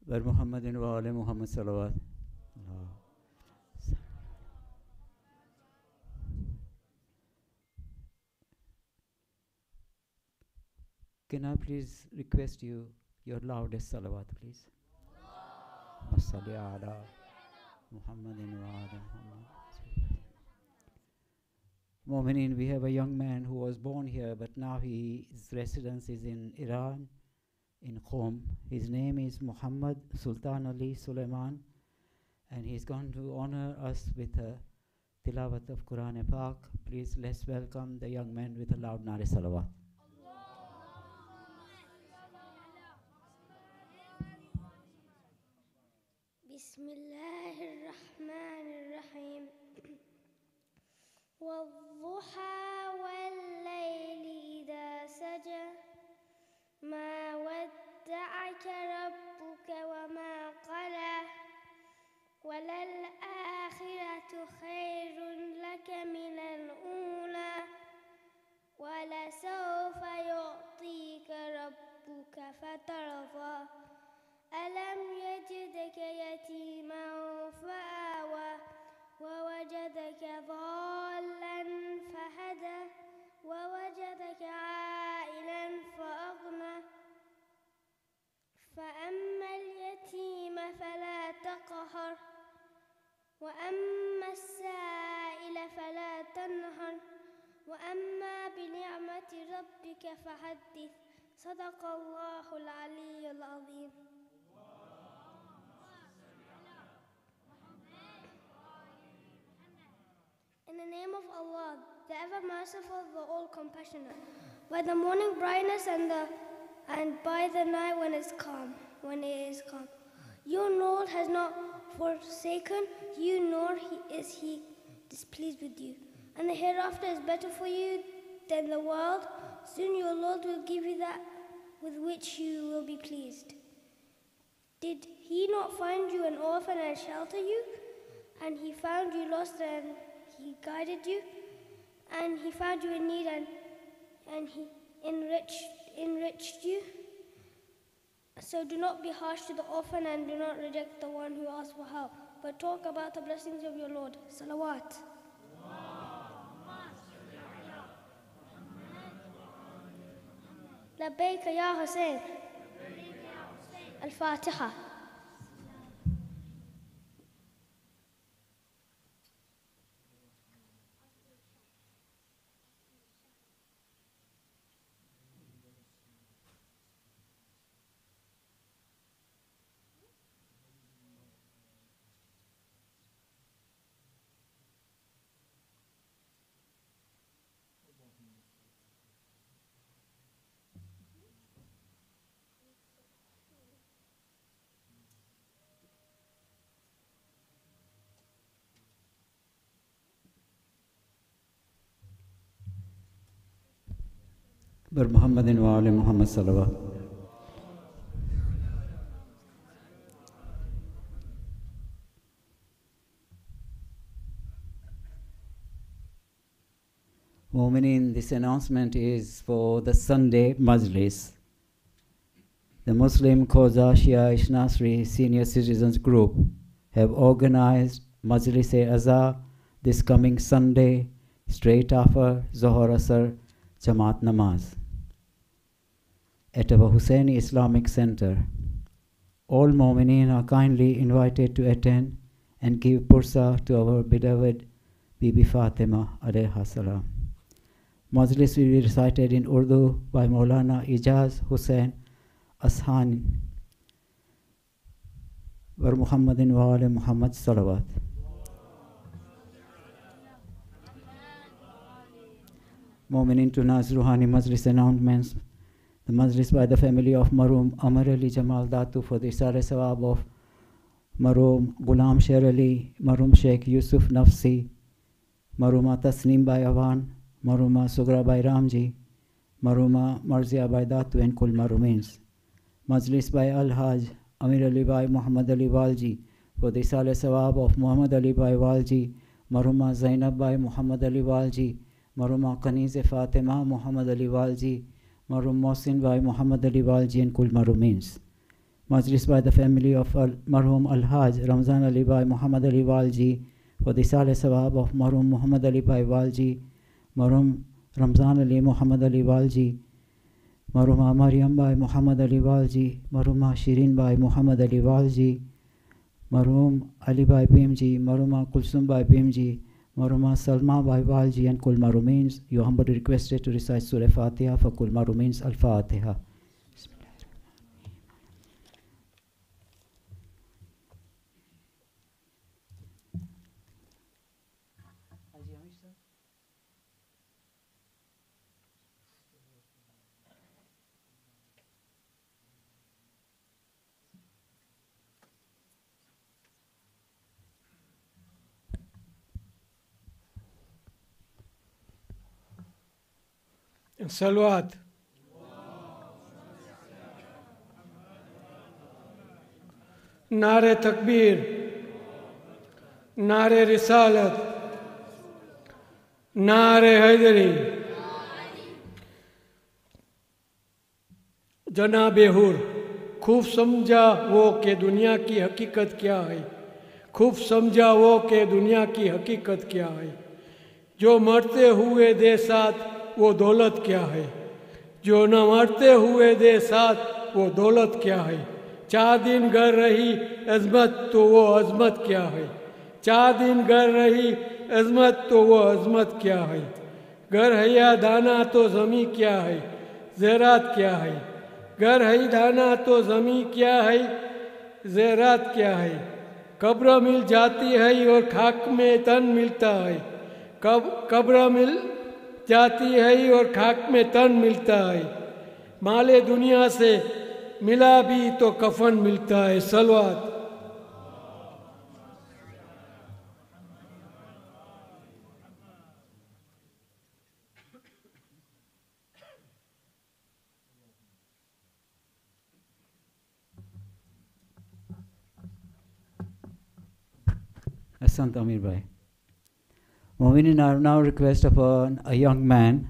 Bar Muhammadin wa ali Muhammad salawat. Can I please request you your loudest salawat, please? Salli ala Muhammadin wa ali Muhammad. Mu'mineen, we have a young man who was born here, but now his residence is in Iran, in Qom. His name is Muhammad Sultan Ali Suleiman, and he's going to honor us with a tilawat of Quran Pak. Please let's welcome the young man with a loud nare salawat. Bismillahirrahmanirrahim. والضحى والليل إذا سجى ما ودعك ربك وما قلى وللآخرة خير لك من الأولى ولسوف يعطيك ربك فترضى ألم يجدك يتيما فآوى ووجدك ضالا فهدى ووجدك عائلا فأغنى فأما اليتيم فلا تقهر وأما السائل فلا تنهر وأما بنعمة ربك فحدث صدق الله العلي العظيم. In the name of Allah, the ever merciful, the all compassionate. By the morning brightness and by the night when it is calm. Your Lord has not forsaken you, nor is he displeased with you. And the hereafter is better for you than the world. Soon your Lord will give you that with which you will be pleased. Did he not find you an orphan and shelter you? And he found you lost and he guided you, and he found you in need and he enriched you. So do not be harsh to the orphan and do not reject the one who asks for help, but talk about the blessings of your Lord. Salawat. لبيك يا حسين. الفاتحة. Bar Muhammadin wa ali Muhammad salawat. Mu'mineen, this announcement is for the Sunday Majlis. The Muslim Koza Shia Ishnasri Senior Citizens Group have organized Majlis-e-Aza this coming Sunday, straight after Zohar Asr Jamaat Namaz, at our Husaini Islamic Center. All Mu'mineen are kindly invited to attend and give pursa to our beloved Bibi Fatima alayha salam. Majlis will be recited in Urdu by Maulana Ijaz Hussain Ashani. Bar Muhammadin wa ali Muhammad salawat. Mu'mineen to Nazruhani Majlis announcements. The Majlis by the family of Maroom Ammar Ali Jamal Datu for the Isare Sawab of Maroom Ghulam Sher Ali, Maroom Sheikh Yusuf Nafsi, Marooma Tasneem Bai Awan, Marooma Sugra Bai Ramji, Marooma Marzia Bai Datu and Kul Maroomins. Majlis by Al-Haj Amir Ali Bai Muhammad Ali Walji for the Isare Sawab of Muhammad Ali Bai Walji, Marooma Zainab Bai Muhammad Ali Walji, Marooma Kaniz Fatima Muhammad Ali Walji, Maroom Mohsin Bai Muhammad Ali Walji and Kul Maroomins. Majlis by the family of Marhum Al-Haj Ramzan Ali Bhai Muhammad Ali Walji for the Saleh Sawab of Marhum Muhammad Ali Bhai Walji, Marhum Ramzan Ali Muhammad Ali Walji, Marhum Maryam Bhai Muhammad Ali Walji, Marhum Shirin Bhai Muhammad Ali Walji, Marhum Ali Bhai Bhimji, Marhum Kulsum Bhai Bhimji, Marhum Salma Bhai Walji, and Kul Marhumins. You are humbly requested to recite Surah Fatiha for Kul Marhumins. Al-Fatiha. Salawat. Nare Takbir, Nare Risalat, Nare Haidari, जनाबे हुर खूब समझा वो कि दुनिया की हकीकत क्या है, खूब समझा वो कि दुनिया की हकीकत क्या है, जो मरते हुए दे साथ वो दौलत क्या है, जो न मरते हुए दे साथ वो दौलत क्या है, 4 दिन घर रही अजमत तो वो अजमत क्या है, 4 दिन घर रही अजमत तो वो अजमत क्या है, घर है या दाना तो ज़मी क्या है, ज़रात क्या है, घर है दाना तो ज़मी क्या है, ज़रात क्या है, कब्र मिल जाती है और खाक में तन मिलता है, कब्र मिल जाती है और खाक में तन मिलता है, माले दुनिया से मिला भी तो कफन मिलता है। सलवात। Asant Amir Bhai. Moving now request upon a young man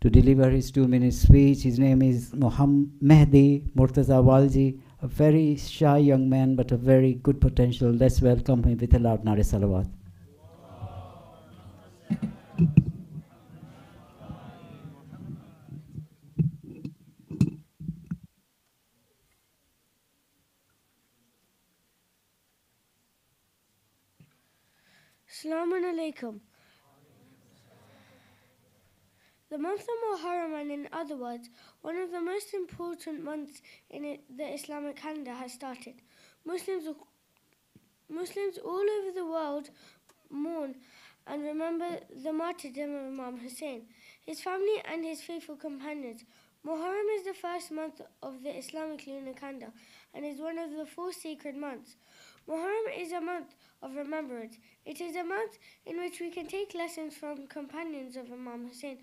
to deliver his 2-minute speech. His name is Mehdi Murtaza Walji, a very shy young man but a very good potential. Let's welcome him with a loud Nare Salawat. Assalamu alaikum. The month of Muharram, and in other words, one of the most important months in the Islamic calendar, has started. Muslims all over the world mourn and remember the martyrdom of Imam Hussein, his family and his faithful companions. Muharram is the first month of the Islamic lunar calendar and is one of the 4 sacred months. Muharram is a month of remembrance. It is a month in which we can take lessons from companions of Imam Hussein.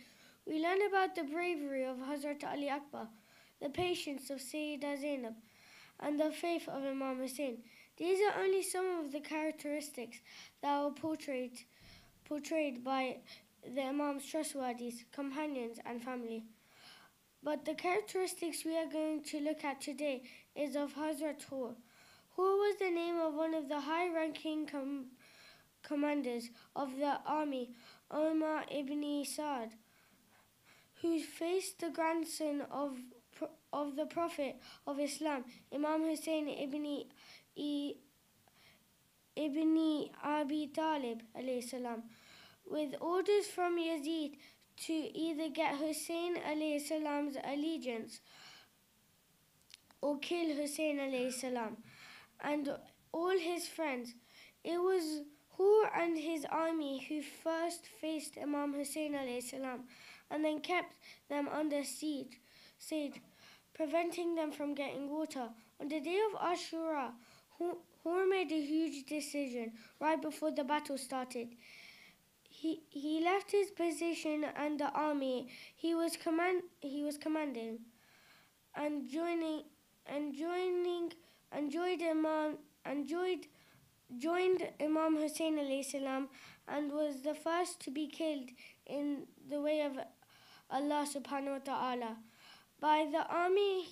We learn about the bravery of Hazrat Ali Akbar, the patience of Sayyidah Zainab, and the faith of Imam Hussein. These are only some of the characteristics that were portrayed by the Imam's trustworthy companions and family. But the characteristics we are going to look at today is of Hazrat Hur. Hur was the name of one of the high-ranking commanders of the army, Ammar ibn Sa'd, who faced the grandson of the Prophet of Islam, Imam Hussein ibn Abi Talib alayhi salam, with orders from Yazid to either get Hussein alayhi salam's allegiance or kill Hussein alayhi salam and all his friends. It was Hur and his army who first faced Imam Hussein alayhi salam and then kept them under siege, preventing them from getting water. On the day of Ashura, Hur made a huge decision right before the battle started. He left his position and the army he was commanding and joined Imam Hussein alayhi salam and was the first to be killed in the way of Allah subhanahu wa ta'ala by the army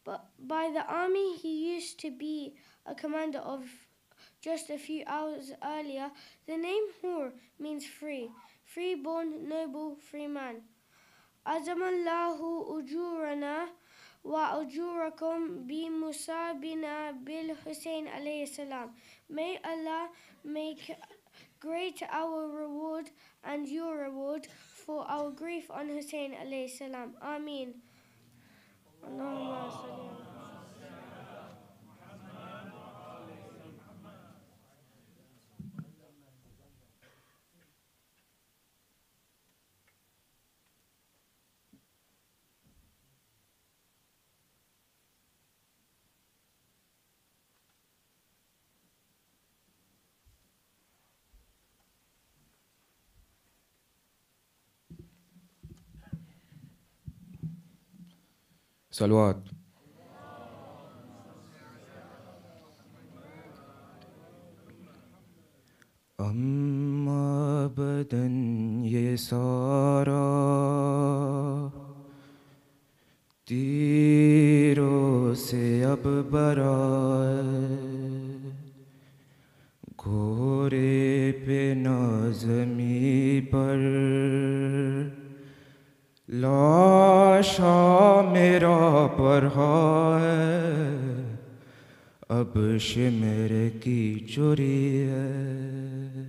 But by the army he used to be a commander of just a few hours earlier. The name Hur means free, free-born, noble, free man. Azamallahu ujurana wa ujurakum bi musabina bil Husain alayhi salam. May Allah make great our reward and your reward for our grief on Husain alayhi salam. Ameen. Allahumma salli ala صلوات. اما بدن یہ سارا تیروں سے اب برائے، گھوڑے پہ نازمی پر لاشا میرا پرہا ہے، اب شمر کی چوری ہے،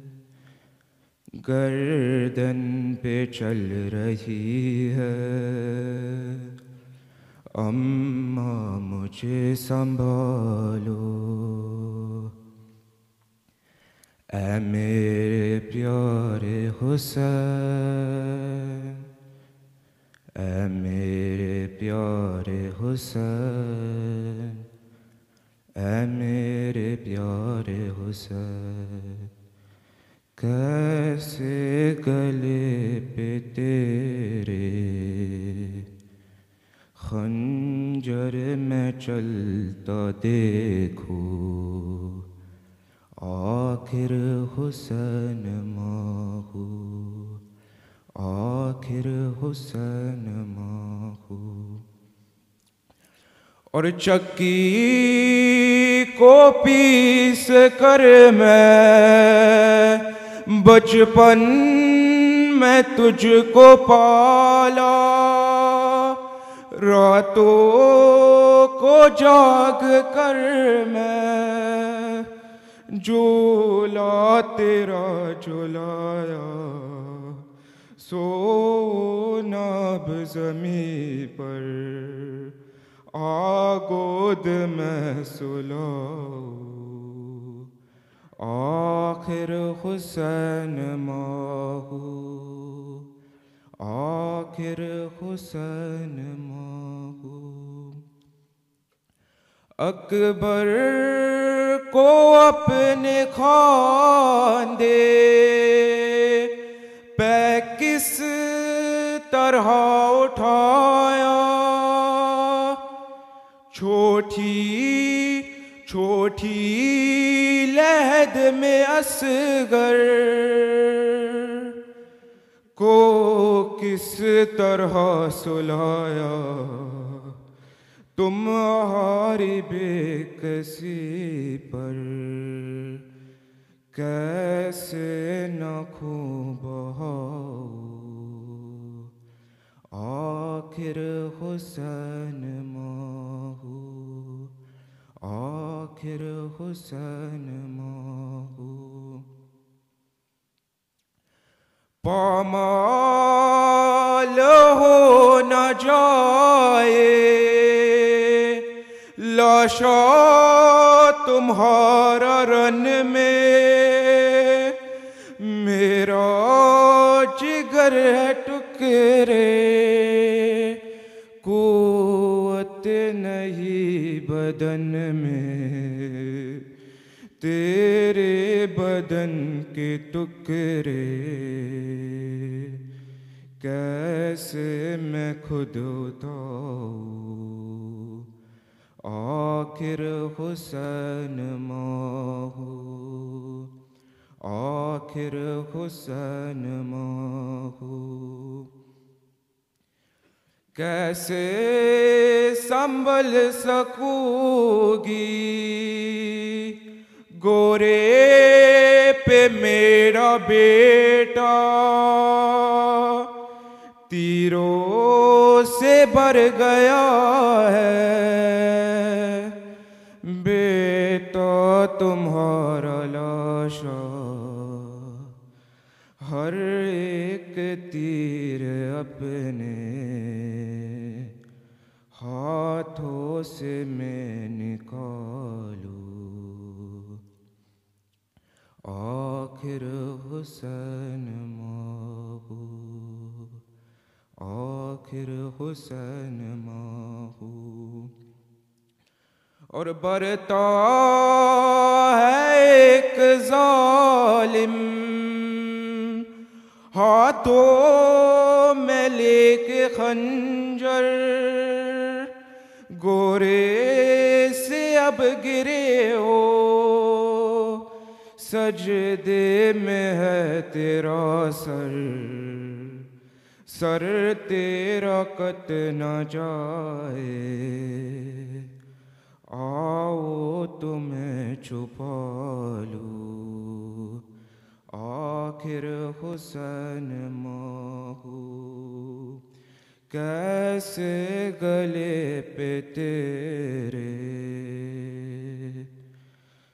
گردن پہ چل رہی ہے، اماں مجھے سنبھالو، اے میرے پیارے حسین، اے میرے پیارے حسین، اے میرے پیارے حسین، کیسے گلے پہ تیرے خنجر میں چلتا دیکھوں، آخر حسین ماں ہو، آخر حسین ماں ہو، اور چکی کو پیس کر میں بچپن میں تجھ کو پالا، راتوں کو جاگ کر میں جھولا تیرا جھلایا، سونا اب زمیں پر آ گود میں سلاؤ، آخر حسین ماں ہو، آخر حسین ماں ہو، اکبر کو اپنے خاندے پہ کس طرح اٹھایا، چھوٹی چھوٹی لحد میں اصغر کو کس طرح سلایا، تمہاری بے کسی پر کیسے نہ خون بہاؤ، آخر حسین ماں ہو، آخر حسین ماں ہو، پامال ہو نہ جائے لاشا تمہارا رن میں، میرا جگر ہے ٹکرے، قوت نہیں بدن میں، تیرے بدن کے ٹکڑے کیسے میں خود اٹھاؤں، آخر حسین ماں ہو، آخر حسین ماں ہو، کیسے سنبھل سکوں گی گورے پہ میرا بیٹا، تیروں سے بھر گیا ہے بیٹا تمہارا لاشا، ہر ایک تیر اپنے ہاتھوں سے میں نکالوں، آخر حسین ماں ہو، آخر حسین ماں ہو، اور برتا ہے ایک ظالم ہاتھوں میں لے کے خنجر، گورے سے اب گرے ہو سجدے میں ہے تیرا سر، سر تیرا کٹ نہ جائے، آؤ تمہیں چھپا لوں، آخر حسین ماں ہو، کیسے گلے پہ تیرے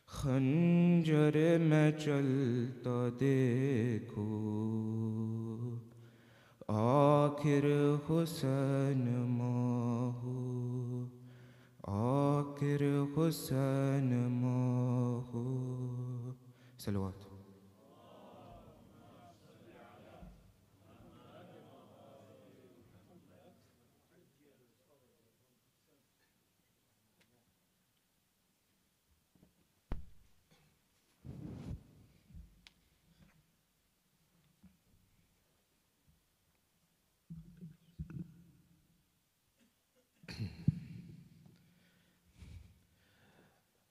خنجر میں چلتا دیکھو، آخر حسین ماں ہو، آخر حسین ماں ہو۔ صلوات۔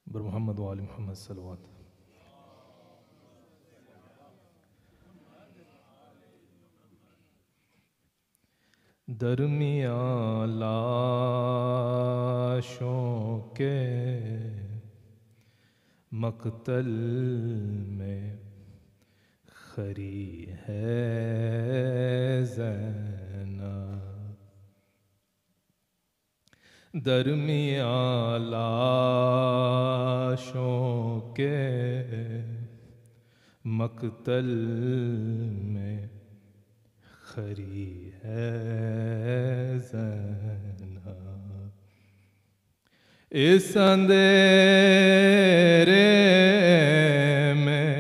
بر محمد و آل محمد صلوات۔ درمیان لاشوں کے مقتل میں کھڑی ہے زینب، درمیان لاشوں کے مقتل میں کھڑی ہے زینب، اس اندھیرے میں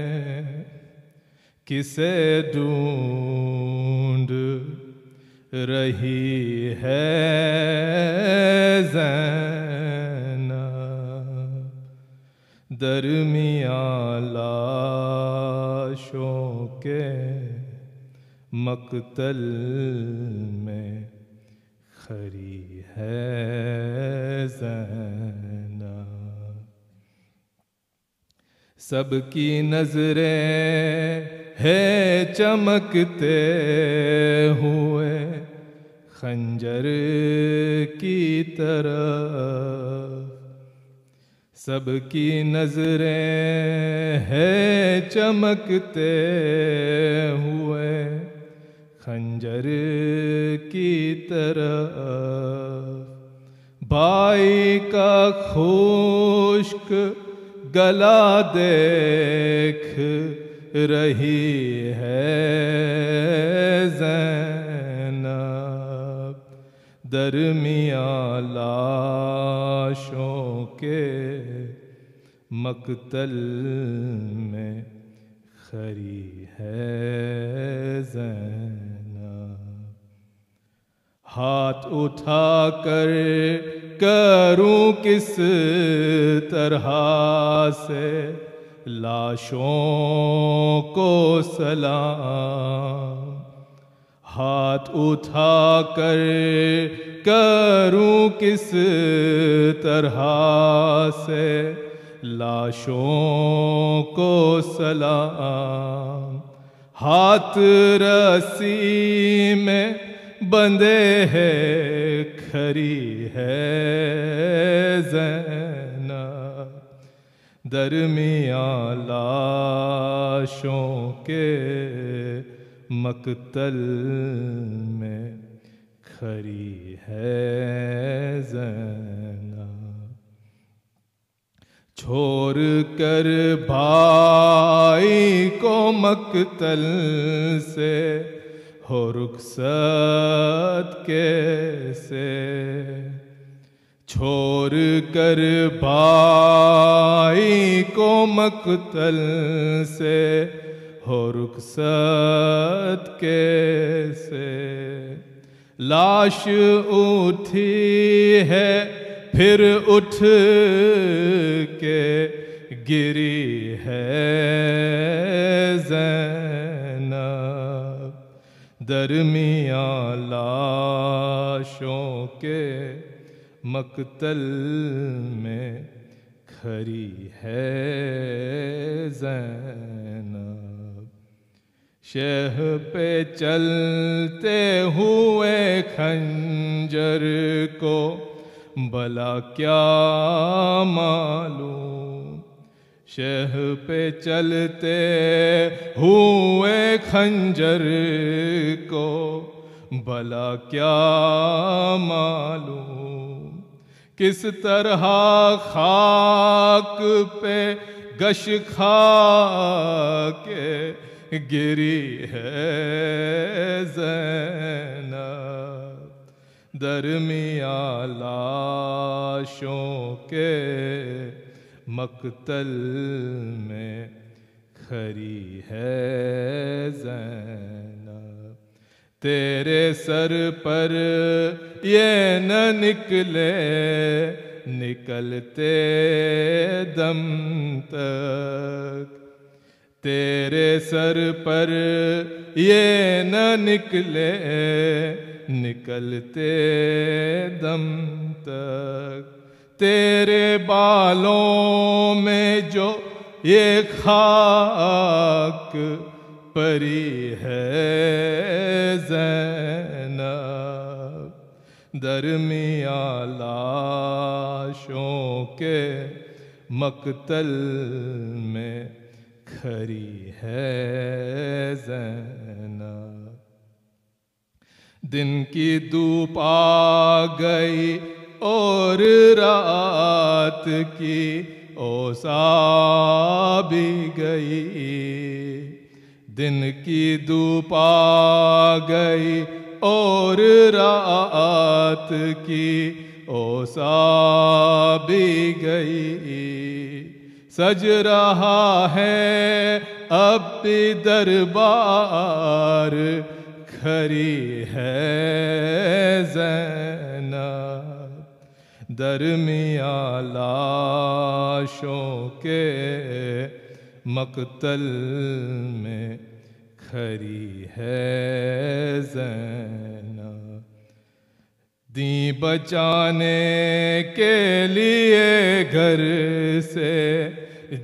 کسے ڈھونڈ رہی ہے زینب، درمیان لاشوں کے مقتل میں کھڑی ہے زینب، سب کی نظریں ہے چمکتے ہوئے خنجر کی طرف، سب کی نظریں ہے چمکتے ہوئے خنجر کی طرف، بھائی کا خشک گلا دیکھ رہی ہے زینب، درمیان لاشوں کے مقتل میں کھڑی ہے زینب، ہاتھ اٹھا کر کروں کس طرح سے لاشوں کو سلام، ہاتھ اٹھا کر کروں کس طرح سے لاشوں کو سلام، ہاتھ رسی میں بندے ہے کھری ہے زینب درمیان لاشوں کے مقتل میں کھری ہے زینب چھوڑ کر بھائی کو مقتل سے ہو رخصت کیسے چھوڑ کر بھائی کو مقتل سے ہو رخصت کیسے لاش اٹھی ہے پھر اٹھ کے گری ہے زینب درمیان لاشوں کے مقتل میں کھری ہے زینب شہ پہ چلتے ہوئے خنجر کو بھلا کیا معلوم شہ پہ چلتے ہوئے خنجر کو بھلا کیا معلوم کس طرح خاک پہ گش کھا کے گری ہے زینب درمیان لاشوں کے مقتل میں کھری ہے زینب تیرے سر پر یہ نہ نکلے نکلتے دم تک تیرے سر پر یہ نہ نکلے نکلتے دم تک تیرے بالوں میں جو یہ خاک پری ہے زینب درمیان لاشوں کے مقتل میں کھری ہے زینب دن کی دھوپ آ گئی اور رات کی اوسا بھی گئی دن کی دھوپ آ گئی اور رات کی اوسا بھی گئی سج رہا ہے اب بھی دربار کھری ہے زینب درمیان لاشوں کے مقتل میں کھری ہے زینب دین بچانے کے لیے گھر سے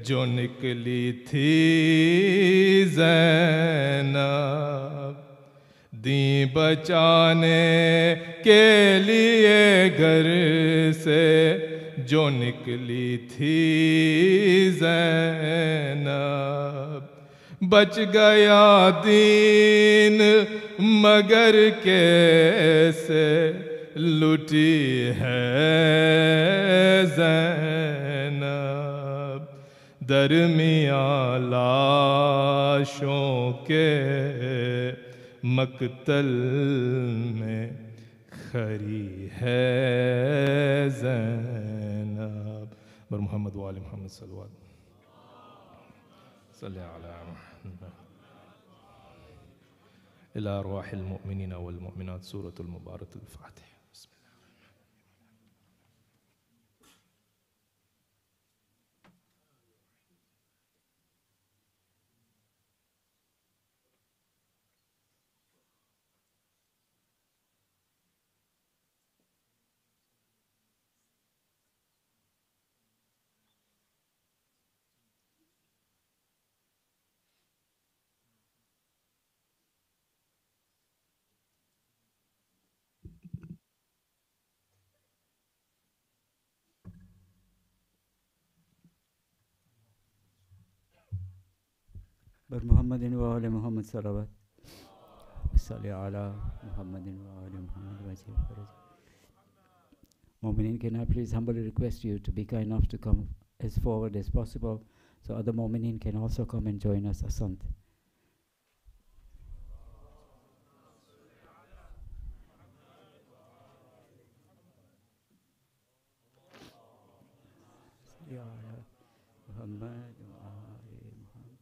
جو نکلی تھی زینب دین بچانے کے لیے گھر سے جو نکلی تھی زینب بچ گیا دین مگر کیسے لٹی ہے زینب درمیان لاشوں کے مقتل میں کھری ہے زینب بر محمد وآل محمد صلی اللہ علیہ صلی علی محمد الى ارواح المؤمنین والمؤمنات سورة المبارک الفاتحہ محمد وآل محمد صلوات صلی علی محمد وآل محمد وجه fridge. Mu'mineen, can I please humbly request you to be kind enough to come as forward as possible so other Mu'mineen can also come and join us. Asant. Muhammad wa ali Muhammad.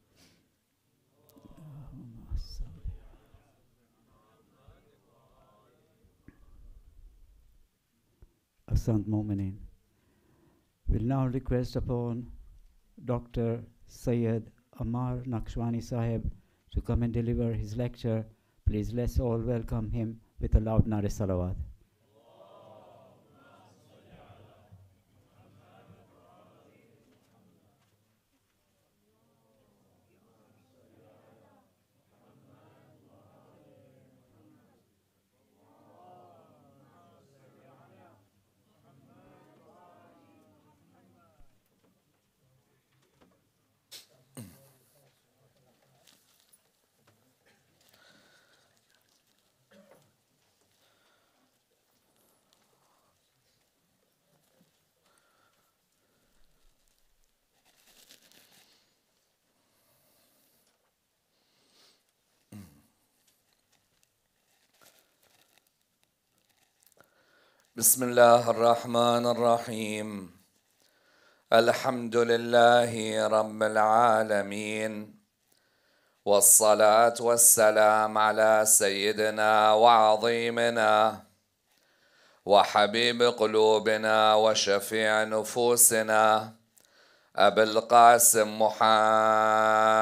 Allahumma salli. Asant Mu'mineen. We'll now request upon Dr. Sayyid Ammar Nakshawani Sahib to come and deliver his lecture. Please let's all welcome him with a loud Nare Salawat. بسم الله الرحمن الرحيم. الحمد لله رب العالمين، والصلاة والسلام على سيدنا وعظيمنا وحبيب قلوبنا وشفيع نفوسنا أبي القاسم محمد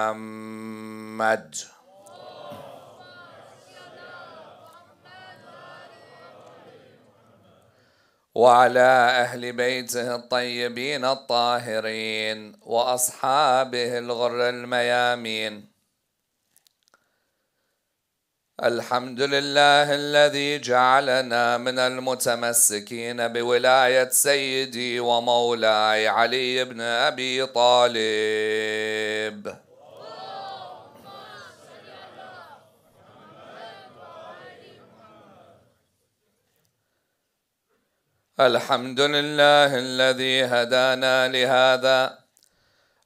وعلى أهل بيته الطيبين الطاهرين وأصحابه الغر الميامين. الحمد لله الذي جعلنا من المتمسكين بولاية سيدي ومولاي علي بن أبي طالب. الحمد لله الذي هدانا لهذا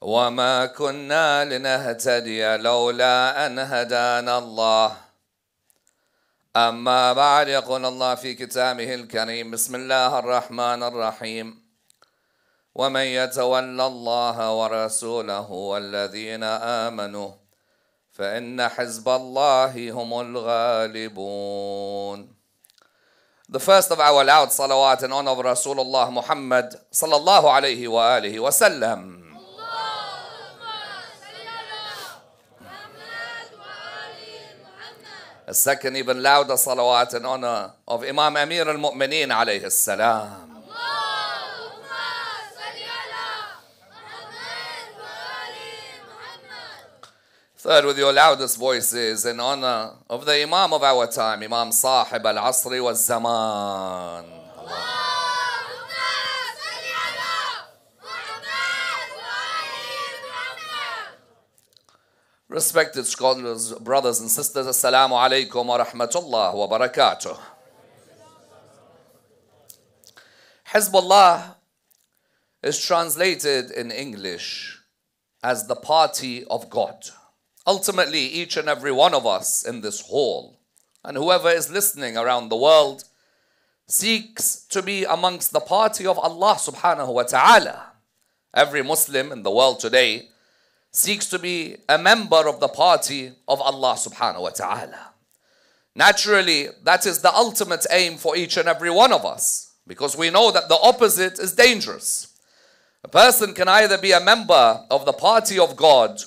وما كنا لنهتدي لولا أن هدانا الله. أما بعد، يقول الله في كتابه الكريم: بسم الله الرحمن الرحيم. ومن يتولى الله ورسوله والذين آمنوا فإن حزب الله هم الغالبون. The first of our loud salawat in honor of Rasulullah Muhammad sallallahu alayhi wa alihi wa sallam. A second even louder salawat in honor of Imam Amir al-Mu'mineen alayhi salam. Third, with your loudest voices, in honor of the Imam of our time, Imam Sahib al-Asri wa Zaman. Respected scholars, brothers and sisters, Assalamu alaikum wa rahmatullah wa barakatuh. Hizbullah is translated in English as the party of God. Ultimately, each and every one of us in this hall and whoever is listening around the world seeks to be amongst the party of Allah subhanahu wa ta'ala. Every Muslim in the world today seeks to be a member of the party of Allah subhanahu wa ta'ala. Naturally, that is the ultimate aim for each and every one of us, because we know that the opposite is dangerous. A person can either be a member of the party of God,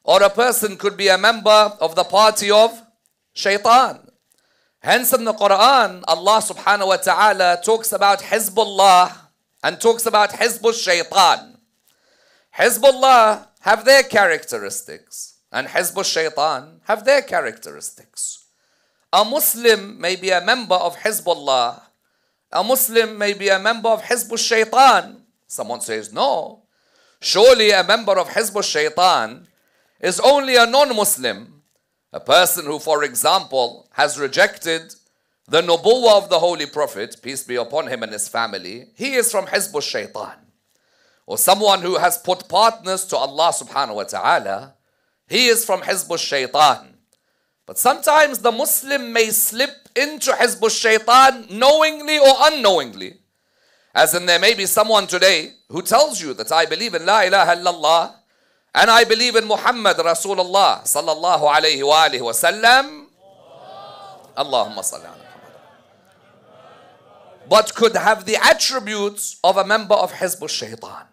or a person could be a member of the party of shaitan. Hence in the Quran, Allah subhanahu wa ta'ala talks about Hizbullah and talks about Hizbul Shaitan. Hizbullah have their characteristics and Hizbul Shaitan have their characteristics. A Muslim may be a member of Hizbullah. A Muslim may be a member of Hizbul Shaitan. Someone says, no. Surely a member of Hizbul Shaitan is only a non-Muslim, a person who, for example, has rejected the nubuwwah of the Holy Prophet, peace be upon him and his family, he is from Hizb al-Shaytan. Or someone who has put partners to Allah subhanahu wa ta'ala, he is from Hizb al-Shaytan. But sometimes the Muslim may slip into Hizb al-Shaytan knowingly or unknowingly. As in, there may be someone today who tells you that I believe in La ilaha illallah and I believe in Muhammad Rasulullah sallallahu alayhi wa alihi wa sallam. Allahumma salli ala Muhammad. But could have the attributes of a member of Hizb al-Shaytan.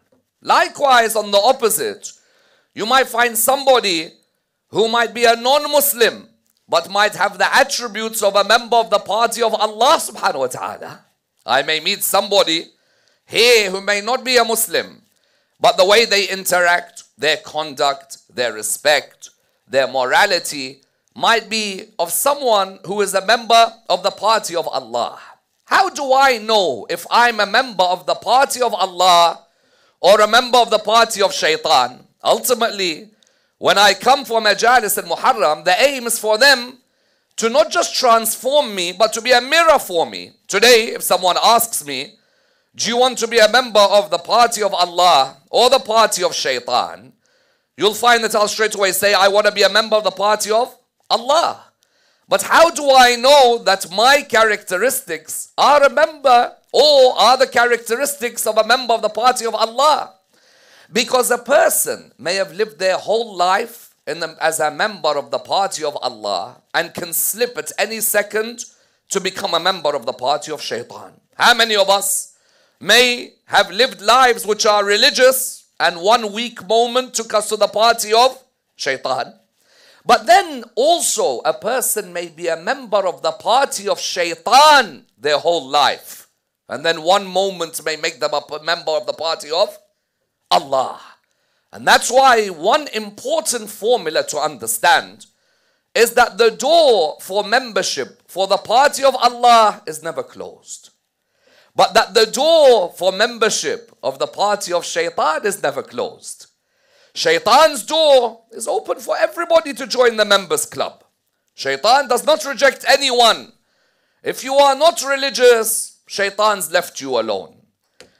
Likewise, on the opposite, you might find somebody who might be a non-Muslim, but might have the attributes of a member of the party of Allah subhanahu wa ta'ala. I may meet somebody here who may not be a Muslim, but the way they interact, their conduct, their respect, their morality might be of someone who is a member of the party of Allah. How do I know if I'm a member of the party of Allah or a member of the party of Shaitan? Ultimately, when I come for majalis and Muharram, the aim is for them to not just transform me, but to be a mirror for me. Today, if someone asks me, do you want to be a member of the party of Allah or the party of Shaitan? You'll find that I'll straight away say, I want to be a member of the party of Allah. But how do I know that my characteristics are a member or are the characteristics of a member of the party of Allah? Because a person may have lived their whole life as a member of the party of Allah and can slip at any second to become a member of the party of Shaitan. How many of us may have lived lives which are religious and one weak moment took us to the party of Shaitan? But then also a person may be a member of the party of Shaitan their whole life. And then one moment may make them a member of the party of Allah. And that's why one important formula to understand is that the door for membership for the party of Allah is never closed. But that the door for membership of the party of Shaitan is never closed. Shaitan's door is open for everybody to join the members club. Shaitan does not reject anyone. If you are not religious, Shaitan's left you alone.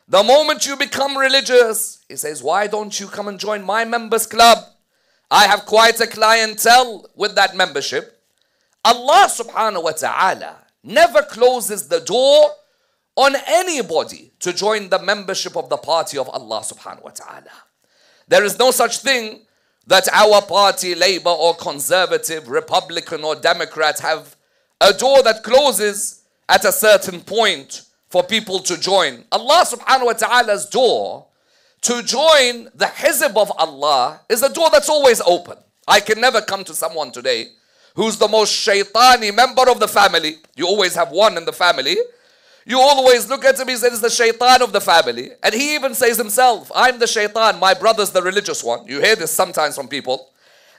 The moment you become religious, he says, why don't you come and join my members club? I have quite a clientele with that membership. Allah subhanahu wa ta'ala never closes the door on anybody to join the membership of the party of Allah subhanahu wa ta'ala. There is no such thing that our party, Labour or Conservative, Republican or Democrat, have a door that closes at a certain point for people to join. Allah subhanahu wa ta'ala's door to join the Hizb of Allah is a door that's always open. I can never come to someone today who's the most shaitani member of the family. You always have one in the family. You always look at him, he says, the shaitan of the family. And he even says himself, I'm the shaitan, my brother's the religious one. You hear this sometimes from people.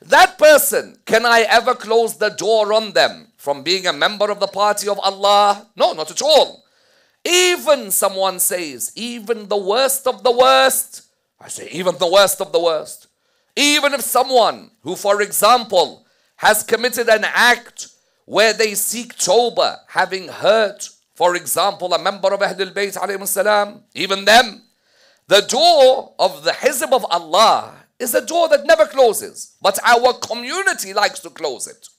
That person, can I ever close the door on them from being a member of the party of Allah? No, not at all. Even someone says, even the worst of the worst. I say, even the worst of the worst. Even if someone who, for example, has committed an act where they seek tawbah, having hurt, for example, a member of Ahlul Bayt alayhi salam, even them, the door of the Hizb of Allah is a door that never closes. But our community likes to close it.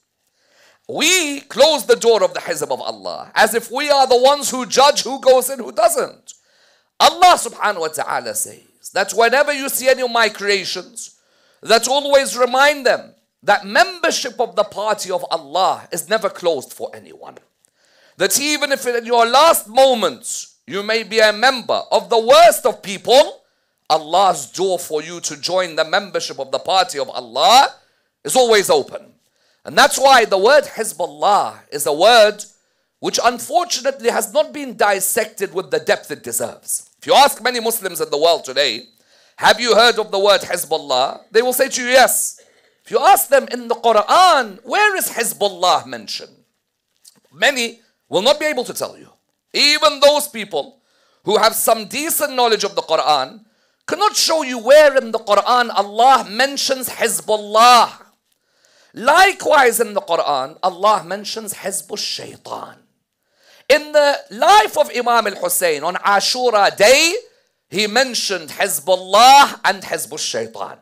We close the door of the Hizb of Allah as if we are the ones who judge who goes in, who doesn't. Allah subhanahu wa ta'ala says that whenever you see any of my creations, that always remind them that membership of the party of Allah is never closed for anyone. That even if in your last moments you may be a member of the worst of people, Allah's door for you to join the membership of the party of Allah is always open. And that's why the word Hizbullah is a word which unfortunately has not been dissected with the depth it deserves. If you ask many Muslims in the world today, have you heard of the word Hizbullah? They will say to you, yes. If you ask them in the Quran, where is Hizbullah mentioned? Many will not be able to tell you. Even those people who have some decent knowledge of the Quran cannot show you where in the Quran Allah mentions Hizbullah. Likewise in the Quran, Allah mentions Hizb al-Shaytan. In the life of Imam al-Husayn on Ashura day, he mentioned Hizbullah and Hizb al-Shaytan.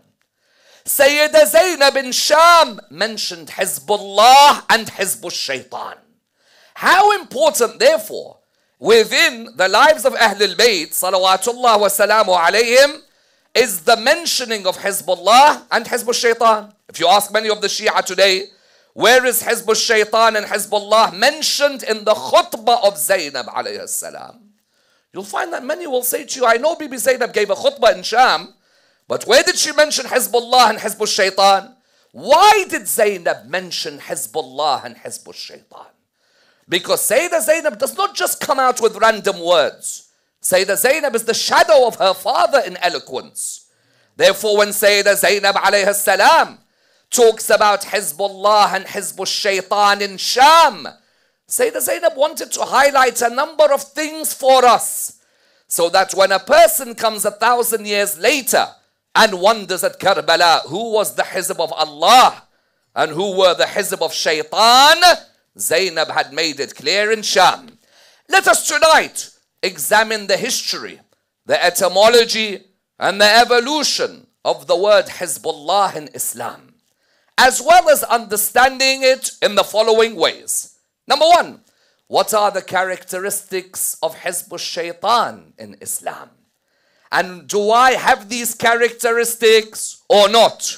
Sayyida Zainab bin Sham mentioned Hizbullah and Hizb al-Shaytan. How important, therefore, within the lives of Ahlul Bayt, salawatullah wa salamu alayhim, is the mentioning of Hizbullah and Hizb al-Shaytan. If you ask many of the Shia today, where is Hizb al-Shaytan and Hizbullah mentioned in the khutbah of Zainab alayhi salam? You'll find that many will say to you, I know Bibi Zainab gave a khutbah in Sham, but where did she mention Hizbullah and Hizb al-Shaytan? Why did Zainab mention Hizbullah and Hizb al-Shaytan? Because Sayyida Zainab does not just come out with random words. Sayyida Zainab is the shadow of her father in eloquence. Therefore, when Sayyida Zainab alayhi salam talks about Hizbullah and Hizb al-Shaytan in Sham, Sayyida Zainab wanted to highlight a number of things for us, so that when a person comes 1,000 years later and wonders at Karbala who was the Hizb of Allah and who were the Hizb of Shaytan, Zainab had made it clear in Sham. Let us tonight examine the history, the etymology, and the evolution of the word Hizbullah in Islam, as well as understanding it in the following ways. Number one, what are the characteristics of Hizb al-Shaytan in Islam? And do I have these characteristics or not?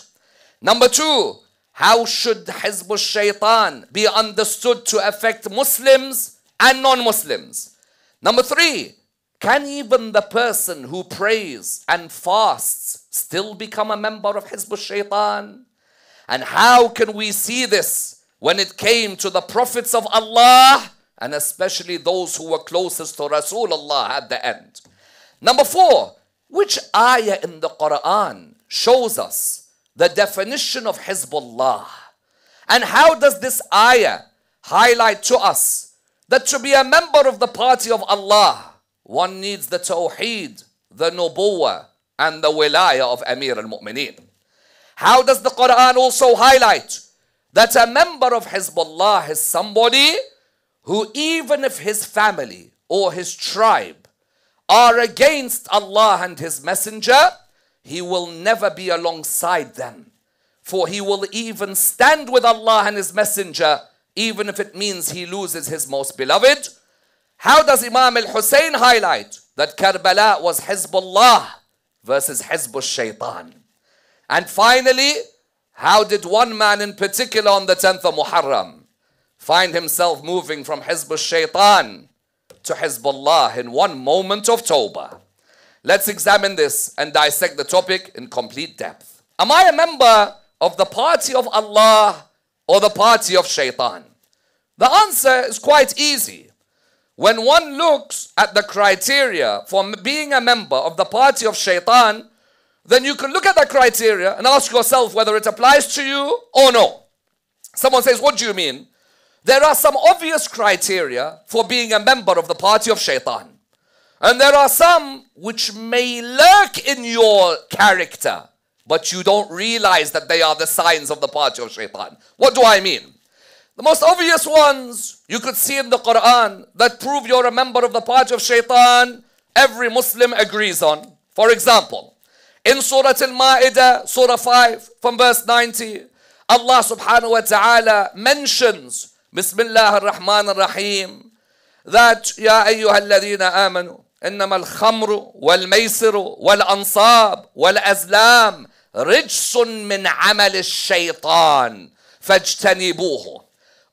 Number two, how should Hizb al-Shaytan be understood to affect Muslims and non-Muslims? Number three, can even the person who prays and fasts still become a member of Hizb al-Shaytan? And how can we see this when it came to the prophets of Allah, and especially those who were closest to Rasulullah at the end? Number four, which ayah in the Quran shows us the definition of Hizbullah? And how does this ayah highlight to us that to be a member of the party of Allah, one needs the Tawheed, the Nubuwwah, and the Wilayah of Amir al-Mu'mineen? How does the Quran also highlight that a member of Hizbullah is somebody who, even if his family or his tribe are against Allah and His Messenger, he will never be alongside them, for he will even stand with Allah and His Messenger, even if it means he loses his most beloved? How does Imam al-Husayn highlight that Karbala was Hizbullah versus Hizb al-Shaytan? And finally, how did one man in particular on the 10th of Muharram find himself moving from Hizb al-Shaytan to Hizbullah in one moment of Tawbah? Let's examine this and dissect the topic in complete depth. Am I a member of the party of Allah or the party of Shaytan? The answer is quite easy. When one looks at the criteria for being a member of the party of Shaytan, then you can look at that criteria and ask yourself whether it applies to you or no. Someone says, what do you mean? There are some obvious criteria for being a member of the party of Shaytan. And there are some which may lurk in your character, but you don't realize that they are the signs of the party of Shaytan. What do I mean? The most obvious ones you could see in the Quran that prove you're a member of the party of Shaytan, every Muslim agrees on. For example, in Surah Al-Ma'idah, Surah 5, from verse 90, Allah subhanahu wa ta'ala mentions, Bismillah ar-Rahman ar-Rahim, that, Ya ayyuha alladhina amanu, innama al-khamru wal-maysiru wal-ansab wal-azlam rijsun min amal al-shaytan fajtanibuhu.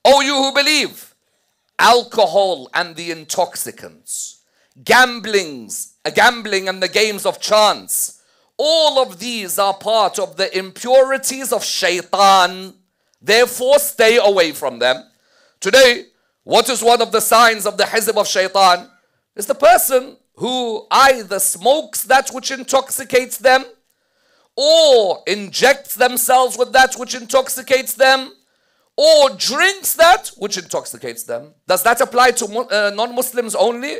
O you who believe, alcohol and the intoxicants, gambling and the games of chance, all of these are part of the impurities of Shaytan. Therefore, stay away from them. Today, what is one of the signs of the Hizb of Shaytan? Is the person who either smokes that which intoxicates them, or injects themselves with that which intoxicates them, or drinks that which intoxicates them. Does that apply to non-Muslims only?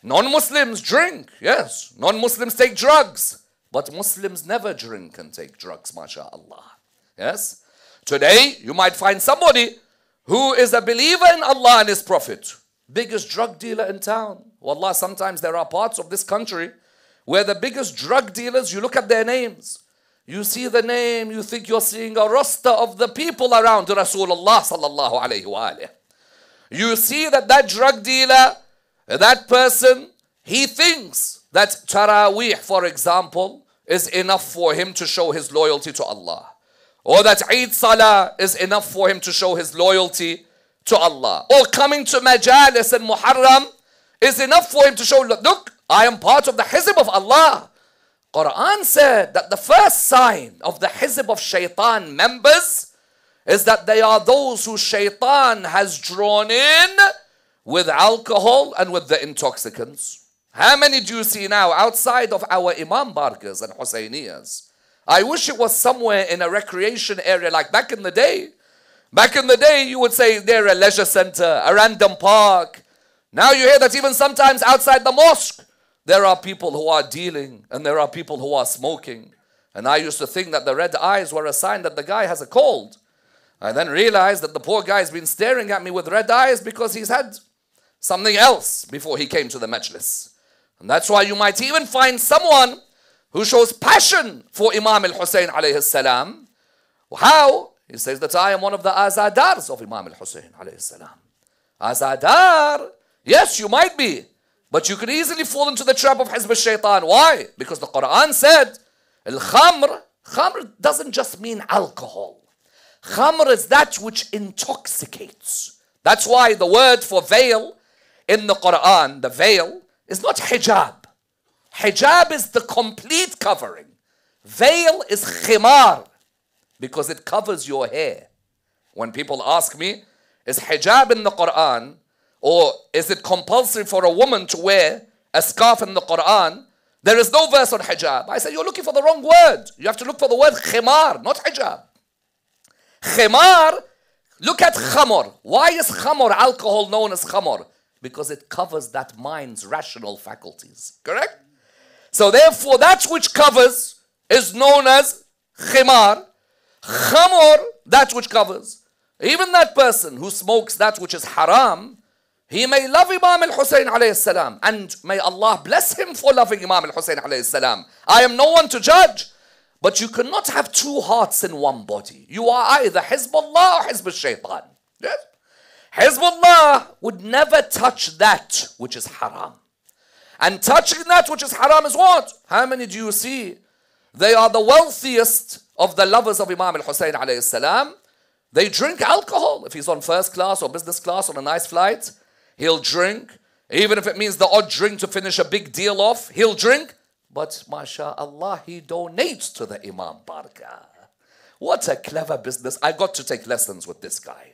Non-Muslims drink, yes. Non-Muslims take drugs. But Muslims never drink and take drugs, mashallah. Yes? Today, you might find somebody who is a believer in Allah and His Prophet. Biggest drug dealer in town. Wallah, sometimes there are parts of this country where the biggest drug dealers, you look at their names. You see the name, you think you're seeing a roster of the people around Rasulullah sallallahu alayhi wa alayhi. You see that drug dealer, that person, he thinks that Taraweeh, for example, is enough for him to show his loyalty to Allah. Or that Eid Salah is enough for him to show his loyalty to Allah. Or coming to Majalis and Muharram is enough for him to show, look, I am part of the Hizb of Allah. Quran said that the first sign of the Hizb of Shaitan members is that they are those who Shaitan has drawn in with alcohol and with the intoxicants. How many do you see now outside of our Imam Barkas and Husainiyas? I wish it was somewhere in a recreation area like back in the day. Back in the day, you would say they're a leisure center, a random park. Now you hear that even sometimes outside the mosque, there are people who are dealing and there are people who are smoking. And I used to think that the red eyes were a sign that the guy has a cold. I then realized that the poor guy has been staring at me with red eyes because he's had something else before he came to the majlis. And that's why you might even find someone who shows passion for Imam al-Hussein alayhi salam. How? He says that I am one of the azadars of Imam al-Hussein alayhi salam. Azadar? Yes, you might be. But you can easily fall into the trap of Hizb al-Shaytan. Why? Because the Quran said, Al-Khamr, Khamr doesn't just mean alcohol. Khamr is that which intoxicates. That's why the word for veil in the Quran, the veil, is not hijab. Hijab is the complete covering. Veil is khimar, because it covers your hair. When people ask me, is hijab in the Quran, or is it compulsory for a woman to wear a scarf in the Quran? There is no verse on hijab. I say, you're looking for the wrong word. You have to look for the word khimar, not hijab. Khimar, look at khamr. Why is khamr, alcohol, known as khamr? Because it covers that mind's rational faculties. Correct? So therefore, that which covers is known as khimar. Khamr, that which covers. Even that person who smokes that which is haram, he may love Imam al-Hussein alayhi salam, and may Allah bless him for loving Imam al-Hussein alayhi salam. I am no one to judge, but you cannot have two hearts in one body. You are either Hizbullah or Hizb al-Shaytan. Yes? Hizbullah would never touch that which is haram. And touching that which is haram is what? How many do you see? They are the wealthiest of the lovers of Imam al-Hussein alayhi salam. They drink alcohol. If he's on first class or business class on a nice flight, he'll drink. Even if it means the odd drink to finish a big deal off, he'll drink. But mashallah, he donates to the Imam Barka. What a clever business. I got to take lessons with this guy.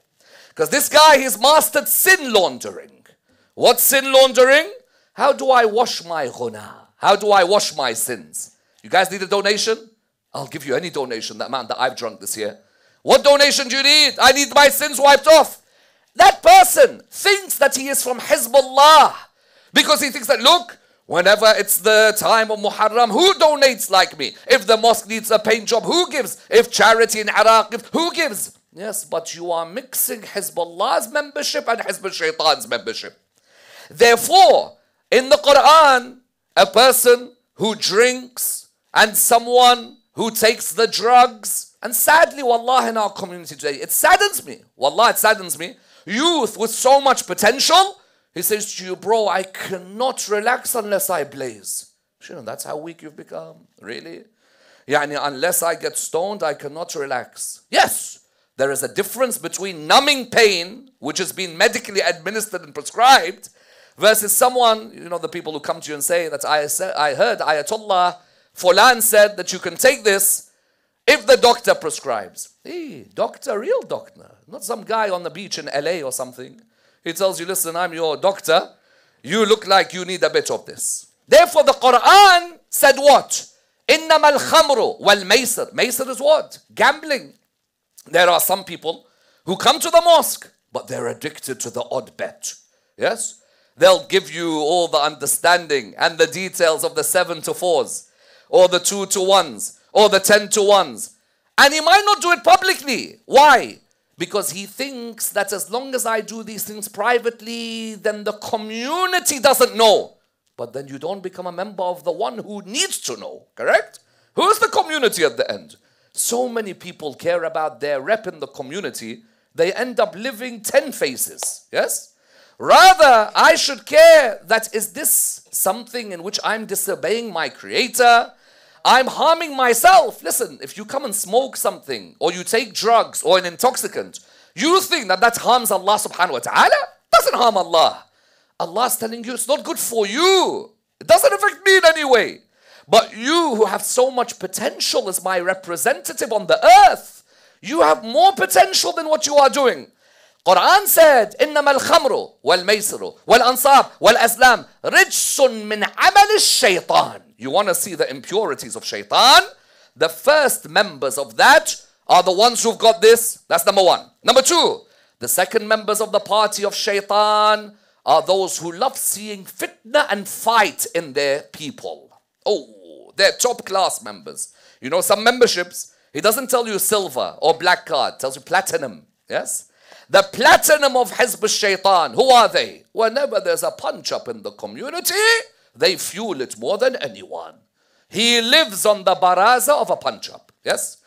Because this guy, he's mastered sin laundering. What's sin laundering? How do I wash my ghuna? How do I wash my sins? You guys need a donation? I'll give you any donation, the amount that I've drunk this year. What donation do you need? I need my sins wiped off. That person thinks that he is from Hizbullah because he thinks that, look, whenever it's the time of Muharram, who donates like me? If the mosque needs a paint job, who gives? If charity in Iraq, who gives? Yes, but you are mixing Hizbullah's membership and Hizb al-Shaytan's membership. Therefore, in the Quran, a person who drinks and someone who takes the drugs, and sadly, wallah, in our community today, it saddens me. Wallah, it saddens me. Youth with so much potential, he says to you, bro, I cannot relax unless I blaze. That's how weak you've become. Really? Yani, unless I get stoned, I cannot relax. Yes, there is a difference between numbing pain, which has been medically administered and prescribed, versus someone, the people who come to you and say that I heard Ayatollah Fulan said that you can take this if the doctor prescribes. Hey, doctor, real doctor, not some guy on the beach in LA or something. He tells you, listen, I'm your doctor. You look like you need a bit of this. Therefore, the Quran said what? إِنَّمَا الْخَمْرُ وَالْمَيْسِرُ. Maysir is what? Gambling. There are some people who come to the mosque, but they're addicted to the odd bet. Yes? They'll give you all the understanding and the details of the 7 to 4s. or the 2 to 1s, or the 10 to 1s. And he might not do it publicly. Why? Because he thinks that as long as I do these things privately, then the community doesn't know. But then you don't become a member of the one who needs to know, correct? Who's the community at the end? So many people care about their rep in the community, they end up living 10 faces, yes? Rather, I should care that is this something in which I'm disobeying my Creator? I'm harming myself. Listen, if you come and smoke something, or you take drugs, or an intoxicant, you think that that harms Allah subhanahu wa ta'ala? Doesn't harm Allah. Allah's telling you it's not good for you. It doesn't affect me in any way. But you who have so much potential as my representative on the earth, you have more potential than what you are doing. Quran said, إِنَّمَا الْخَمْرُ وَالْمَيْسِرُ وَالْأَنصَابُ وَالْأَزْلَامُ رِجْسٌ مِّنْ عَمَلِ الشَّيْطَانِ. You want to see the impurities of shaitan? The first members of that are the ones who've got this. That's number one. Number two, the second members of the party of shaitan are those who love seeing fitna and fight in their people. Oh, they're top class members. You know, some memberships, he doesn't tell you silver or black card, tells you platinum. Yes? The platinum of Hizb al-Shaytan, who are they? Whenever there's a punch up in the community, they fuel it more than anyone. He lives on the baraza of a punch up. Yes?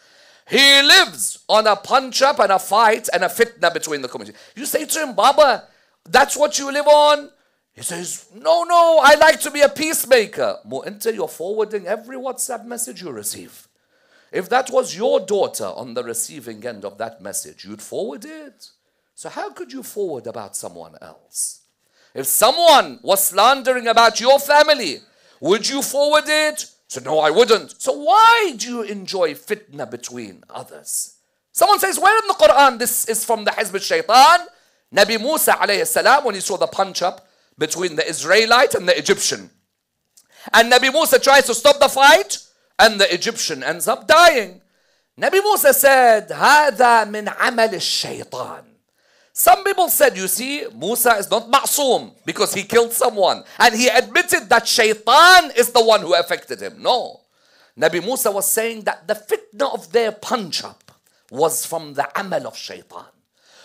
He lives on a punch up and a fight and a fitna between the community. You say to him, Baba, that's what you live on? He says, no, I like to be a peacemaker. Mu'inta, you're forwarding every WhatsApp message you receive. If that was your daughter on the receiving end of that message, you'd forward it. So how could you forward about someone else? If someone was slandering about your family, would you forward it? So no, I wouldn't. So why do you enjoy fitna between others? Someone says, where in the Quran this is from the Hizb al-Shaytan? Nabi Musa alayhi salam, when he saw the punch up between the Israelite and the Egyptian. And Nabi Musa tries to stop the fight, and the Egyptian ends up dying. Nabi Musa said, هذا من عمل الشيطان. Some people said, you see, Musa is not ma'soom because he killed someone. And he admitted that shaitan is the one who affected him. No. Nabi Musa was saying that the fitna of their punch-up was from the amal of shaitan.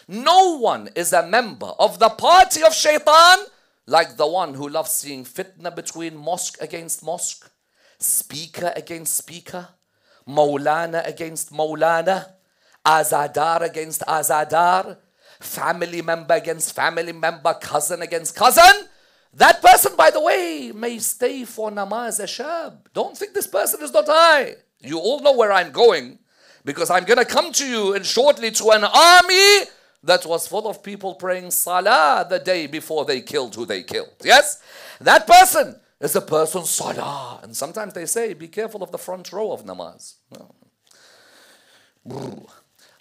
No one is a member of the party of shaitan like the one who loves seeing fitna between mosque against mosque, speaker against speaker, Maulana against Maulana, Azadar against Azadar, family member against family member, cousin against cousin. That person, by the way, may stay for namaz ashab. Don't think this person is not high. You all know where I'm going, because I'm going to come to you and shortly to an army that was full of people praying salah the day before they killed who they killed. Yes? That person is a person salah. And sometimes they say, be careful of the front row of namaz.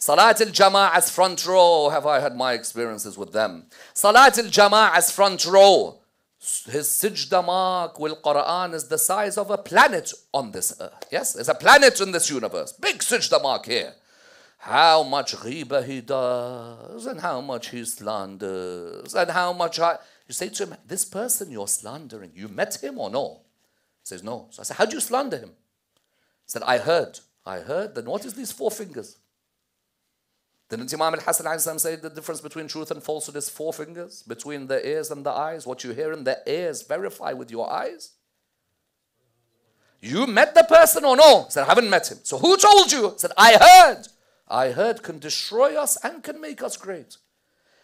Salat al-Jama'ah's front row, have I had my experiences with them. Salat al-Jama'ah's front row, his sijda mark with Quran is the size of a planet on this earth. Yes, there's a planet in this universe. Big sijda mark here. How much ghiba he does, and how much he slanders, and how much you say to him, this person you're slandering, you met him or no? He says, no. So I said, how do you slander him? He said, I heard. Then what is these 4 fingers? Didn't Imam al-Hasan say the difference between truth and falsehood is 4 fingers? Between the ears and the eyes? What you hear in the ears, verify with your eyes? You met the person or no? He said, I haven't met him. So who told you? He said, I heard. I heard can destroy us and can make us great.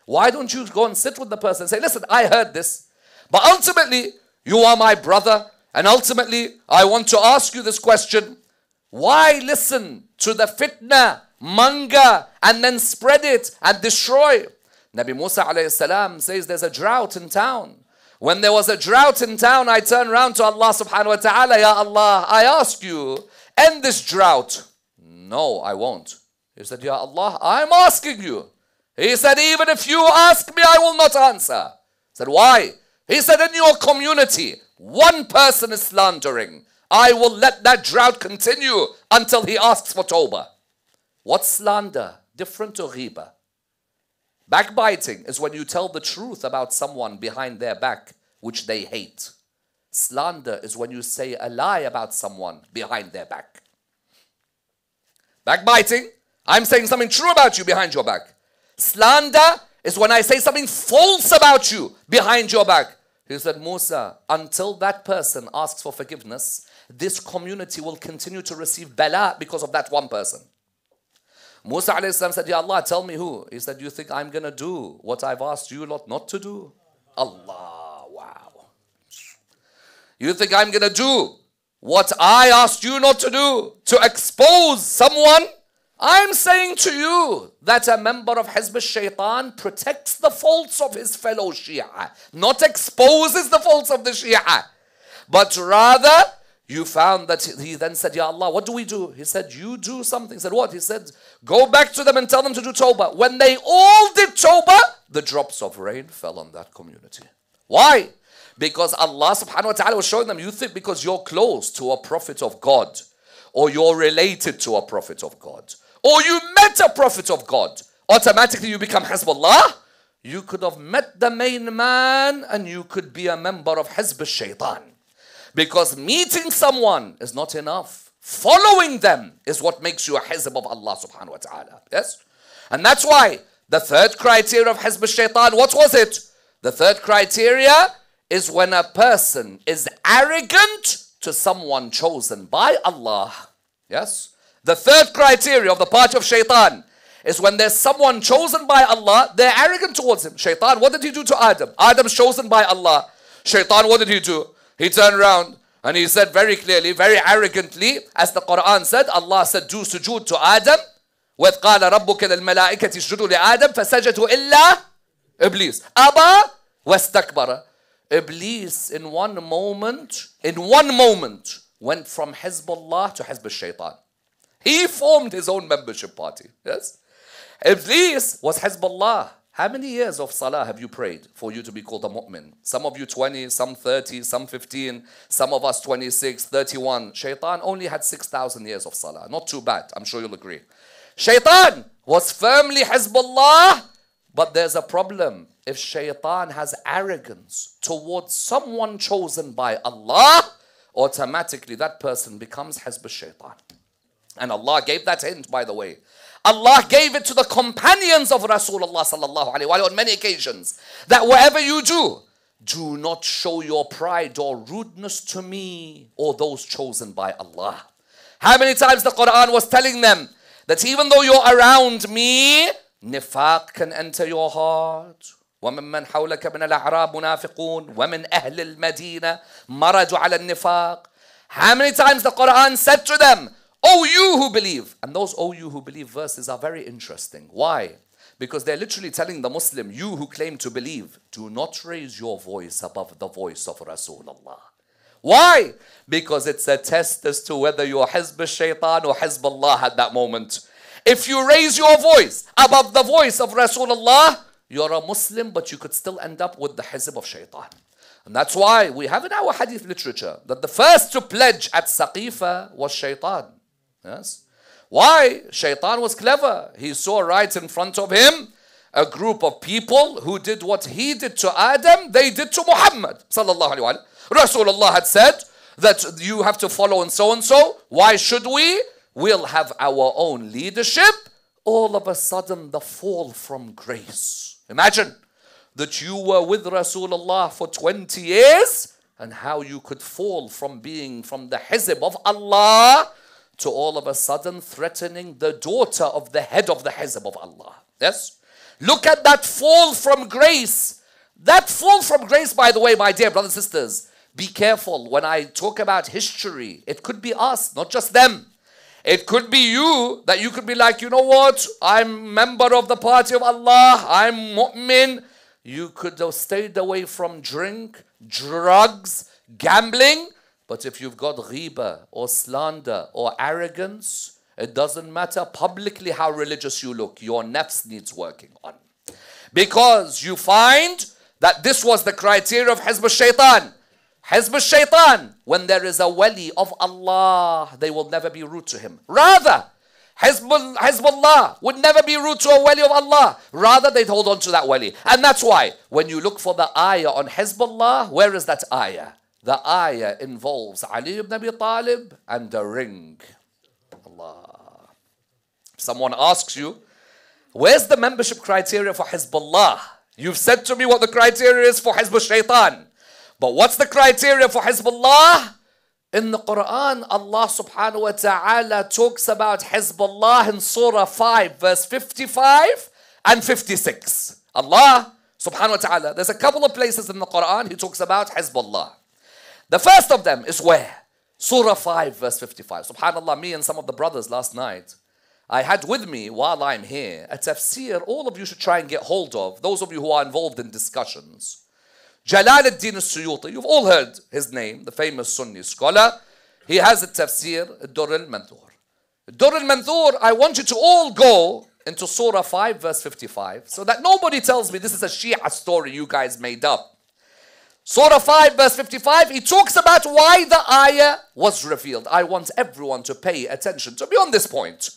Why don't you go and sit with the person and say, listen, I heard this, but ultimately, you are my brother, and ultimately, I want to ask you this question. Why listen to the fitna, manga, and then spread it and destroy? Nabi Musa alayhi salam says there's a drought in town. When there was a drought in town, I turned around to Allah subhanahu wa ta'ala, Ya Allah, I ask you, end this drought. No, I won't. He said, Ya Allah, I'm asking you. He said, even if you ask me, I will not answer. He said, why? He said, in your community, one person is slandering. I will let that drought continue until he asks for tawbah. What's slander? Different to ghiba. Backbiting is when you tell the truth about someone behind their back, which they hate. Slander is when you say a lie about someone behind their back. Backbiting, I'm saying something true about you behind your back. Slander is when I say something false about you behind your back. He said, Musa, until that person asks for forgiveness, this community will continue to receive bala because of that one person. Musa alayhi salam said, Ya Allah, tell me who? He said, you think I'm going to do what I've asked you lot not to do? Allah, wow. You think I'm going to do what I asked you not to do? To expose someone? I'm saying to you that a member of Hizb al-Shaytan protects the faults of his fellow Shia, not exposes the faults of the Shia. But rather, you found that he then said, Ya Allah, what do we do? He said, you do something. He said, what? He said, go back to them and tell them to do tawbah. When they all did tawbah, the drops of rain fell on that community. Why? Because Allah subhanahu wa ta'ala was showing them, you think because you're close to a prophet of God, or you're related to a prophet of God, or you met a prophet of God, automatically you become Hezbollah? You could have met the main man and you could be a member of Hizb al-Shaytan. Because meeting someone is not enough. Following them is what makes you a Hizb of Allah subhanahu wa ta'ala. Yes? And that's why the third criteria of Hizb al-Shaytan, what was it? The third criteria is when a person is arrogant to someone chosen by Allah. Yes? The third criteria of the party of Shaitan is when there's someone chosen by Allah, they're arrogant towards him. Shaitan, what did he do to Adam? Adam's chosen by Allah. Shaitan, what did he do? He turned around and he said very clearly, very arrogantly, as the Quran said, Allah said, do sujood to Adam. وَإِذْ قَالَ رَبُّكَ لِلْمَلَائِكَةِ اسْجُدُوا لِآدَمَ فَسَجَدُوا إِلَّا إِبْلِيسَ أَبَى وَاسْتَكْبَرَ. Iblis in one moment, went from Hezbollah to Hizb al-Shaytan. He formed his own membership party. Yes? Iblis was Hezbollah. How many years of salah have you prayed for you to be called a mu'min? Some of you 20, some 30, some 15, some of us 26, 31. Shaitan only had 6,000 years of salah. Not too bad, I'm sure you'll agree. Shaitan was firmly Hezbollah, but there's a problem. If Shaitan has arrogance towards someone chosen by Allah, automatically that person becomes Hizb al-Shaytan. And Allah gave that hint, by the way. Allah gave it to the companions of Rasulullah sallallahu alaihi wasallam on many occasions, that whatever you do not show your pride or rudeness to me or those chosen by Allah. How many times the Quran was telling them that even though you're around me, nifaq can enter your heart. وَمِمَّنْ حَوْلَكَ مِنَ الْأَعْرَابِ مُنَافِقُونَ وَمِنْ أَهْلِ الْمَدِينَةِ مَرَجُوا عَلَى النِّفَاقِ. How many times the Quran said to them, O you who believe. And those O you who believe verses are very interesting. Why? Because they're literally telling the Muslim, you who claim to believe, do not raise your voice above the voice of Rasulullah. Why? Because it's a test as to whether you're Hizb al-Shaytan or Hizballah at that moment. If you raise your voice above the voice of Rasulullah, you're a Muslim, but you could still end up with the Hizb of Shaytan. And that's why we have in our hadith literature that the first to pledge at Saqifa was Shaytan. Yes. Why? Shaitan was clever. He saw right in front of him a group of people who did what he did to Adam, they did to Muhammad sallallahu alaihi wasallam. Rasulullah had said that you have to follow and so. Why should we? We'll have our own leadership. All of a sudden the fall from grace. Imagine that you were with Rasulullah for 20 years and how you could fall from being from the Hizb of Allah to all of a sudden threatening the daughter of the head of the Hizb of Allah. Yes? Look at that fall from grace. That fall from grace, by the way, my dear brothers and sisters, be careful when I talk about history. It could be us, not just them. It could be you, that you could be like, you know what? I'm member of the party of Allah. I'm mu'min. You could have stayed away from drink, drugs, gambling. But if you've got ghiba or slander or arrogance, it doesn't matter publicly how religious you look. Your nafs needs working on. Because you find that this was the criteria of Hizb al-Shaytan. Hizb al-Shaytan, when there is a wali of Allah, they will never be rude to him. Rather, Hizbullah would never be rude to a wali of Allah. Rather, they'd hold on to that wali. And that's why, when you look for the ayah on Hizbullah, where is that ayah? the ayah involves Ali ibn Abi Talib and the ring. Allah. If someone asks you, where's the membership criteria for Hizbullah? You've said to me what the criteria is for Hizb al-Shaytan. But what's the criteria for Hizbullah? In the Quran, Allah subhanahu wa ta'ala talks about Hizbullah in Surah 5, verse 55 and 56. Allah subhanahu wa ta'ala, there's a couple of places in the Quran He talks about Hizbullah. The first of them is where? Surah 5, verse 55. Subhanallah, me and some of the brothers last night, I had with me, while I'm here, a tafsir all of you should try and get hold of, those of you who are involved in discussions. Jalal ad-Din al-Suyuti, you've all heard his name, the famous Sunni scholar. He has a tafsir, Durr al-Manthur. Durr al-Manthur, I want you to all go into Surah 5, verse 55, so that nobody tells me this is a Shia story you guys made up. Surah 5, verse 55, he talks about why the ayah was revealed. I want everyone to pay attention to me on this point.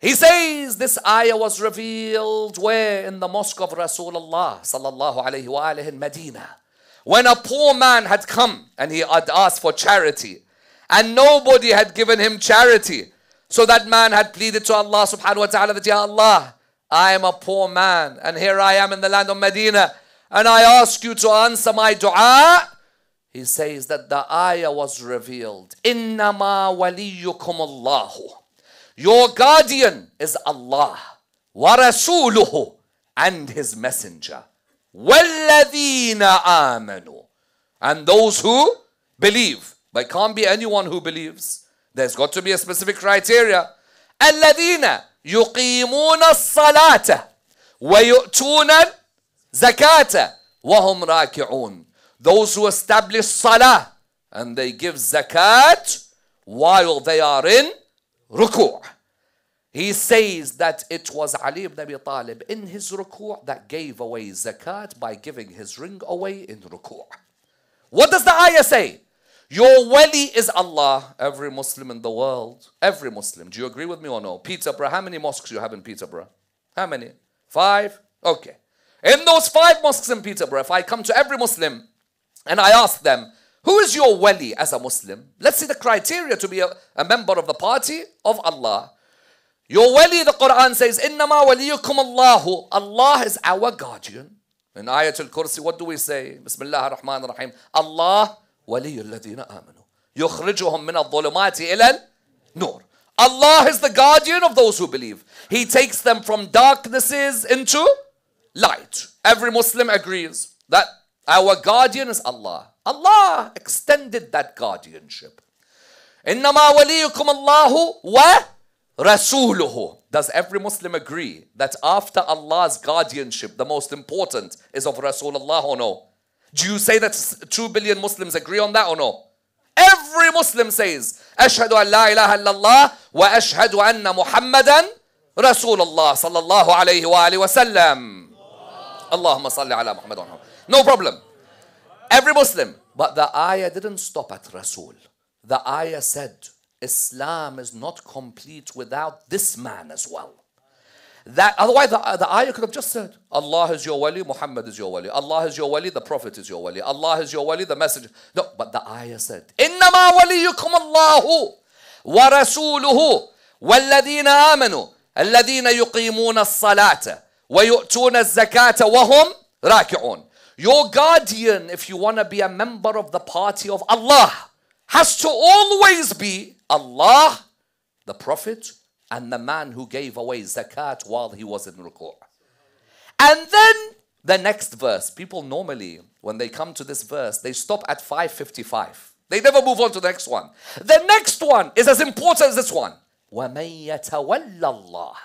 He says this ayah was revealed where? In the mosque of Rasulullah sallallahu alayhi wa alihi in Medina. When a poor man had come and he had asked for charity and nobody had given him charity. So that man had pleaded to Allah subhanahu wa ta'ala that, Ya Allah, I am a poor man and here I am in the land of Medina and I ask you to answer my dua. He says that the ayah was revealed. Innama waliyukum Allahu. Your guardian is Allah, wa rasuluhu, and His messenger. Walladhina amanu, and those who believe. But it can't be anyone who believes. There's got to be a specific criteria. Alladhina yuqimuna as-salata wa yu'tuna zakata wa hum raki'un. Those who establish salah and they give zakat while they are in ruku'. He says that it was Ali ibn Abi Talib in his ruku' that gave away zakat by giving his ring away in ruku'. What does the ayah say? Your wali is Allah. Every Muslim in the world, every Muslim. Do you agree with me or no? Peterborough, how many mosques you have in Peterborough? How many? 5? Okay. In those 5 mosques in Peterborough, if I come to every Muslim and I ask them, who is your wali as a Muslim? Let's see the criteria to be a member of the party of Allah. Your wali, the Quran says, Innama waliyukum Allahu. Allah is our guardian. In Ayatul Kursi, what do we say? Bismillah ar-Rahman ar-Rahim. Allah waliyul ladina amanu. Yukhrijuhum min al-dhulumati ila al-nur. Allah is the guardian of those who believe. He takes them from darknesses into light. Every Muslim agrees that our guardian is Allah. Allah extended that guardianship. Innama waliyukum Allahu wa rasuluhu. Does every Muslim agree that after Allah's guardianship, the most important is of Rasulullah or no? Do you say that 2 billion Muslims agree on that or no? Every Muslim says, Ashhadu an la ilaha illallah wa ashhadu anna Muhammadan Rasulullah sallallahu alayhi wa alihi wa sallam. Allahumma salli ala Muhammad wa Muhammad. No problem. Every Muslim. But the ayah didn't stop at Rasul. The ayah said, Islam is not complete without this man as well. That otherwise the ayah could have just said, Allah is your wali, Muhammad is your wali. Allah is your wali, the Prophet is your wali. Allah is your wali, the messenger. No, but the ayah said, Innama waliyukum Allahu wa rasuluhu walladhina amanu alladhina yuqimuna as-salata wa yu'tuna az-zakata wa hum raki'un. Your guardian, if you want to be a member of the party of Allah, has to always be Allah, the Prophet, and the man who gave away zakat while he was in ruku'. And then the next verse. People normally, when they come to this verse, they stop at 555. They never move on to the next one. The next one is as important as this one. وَمَن يَتَوَلَّ اللَّهَ.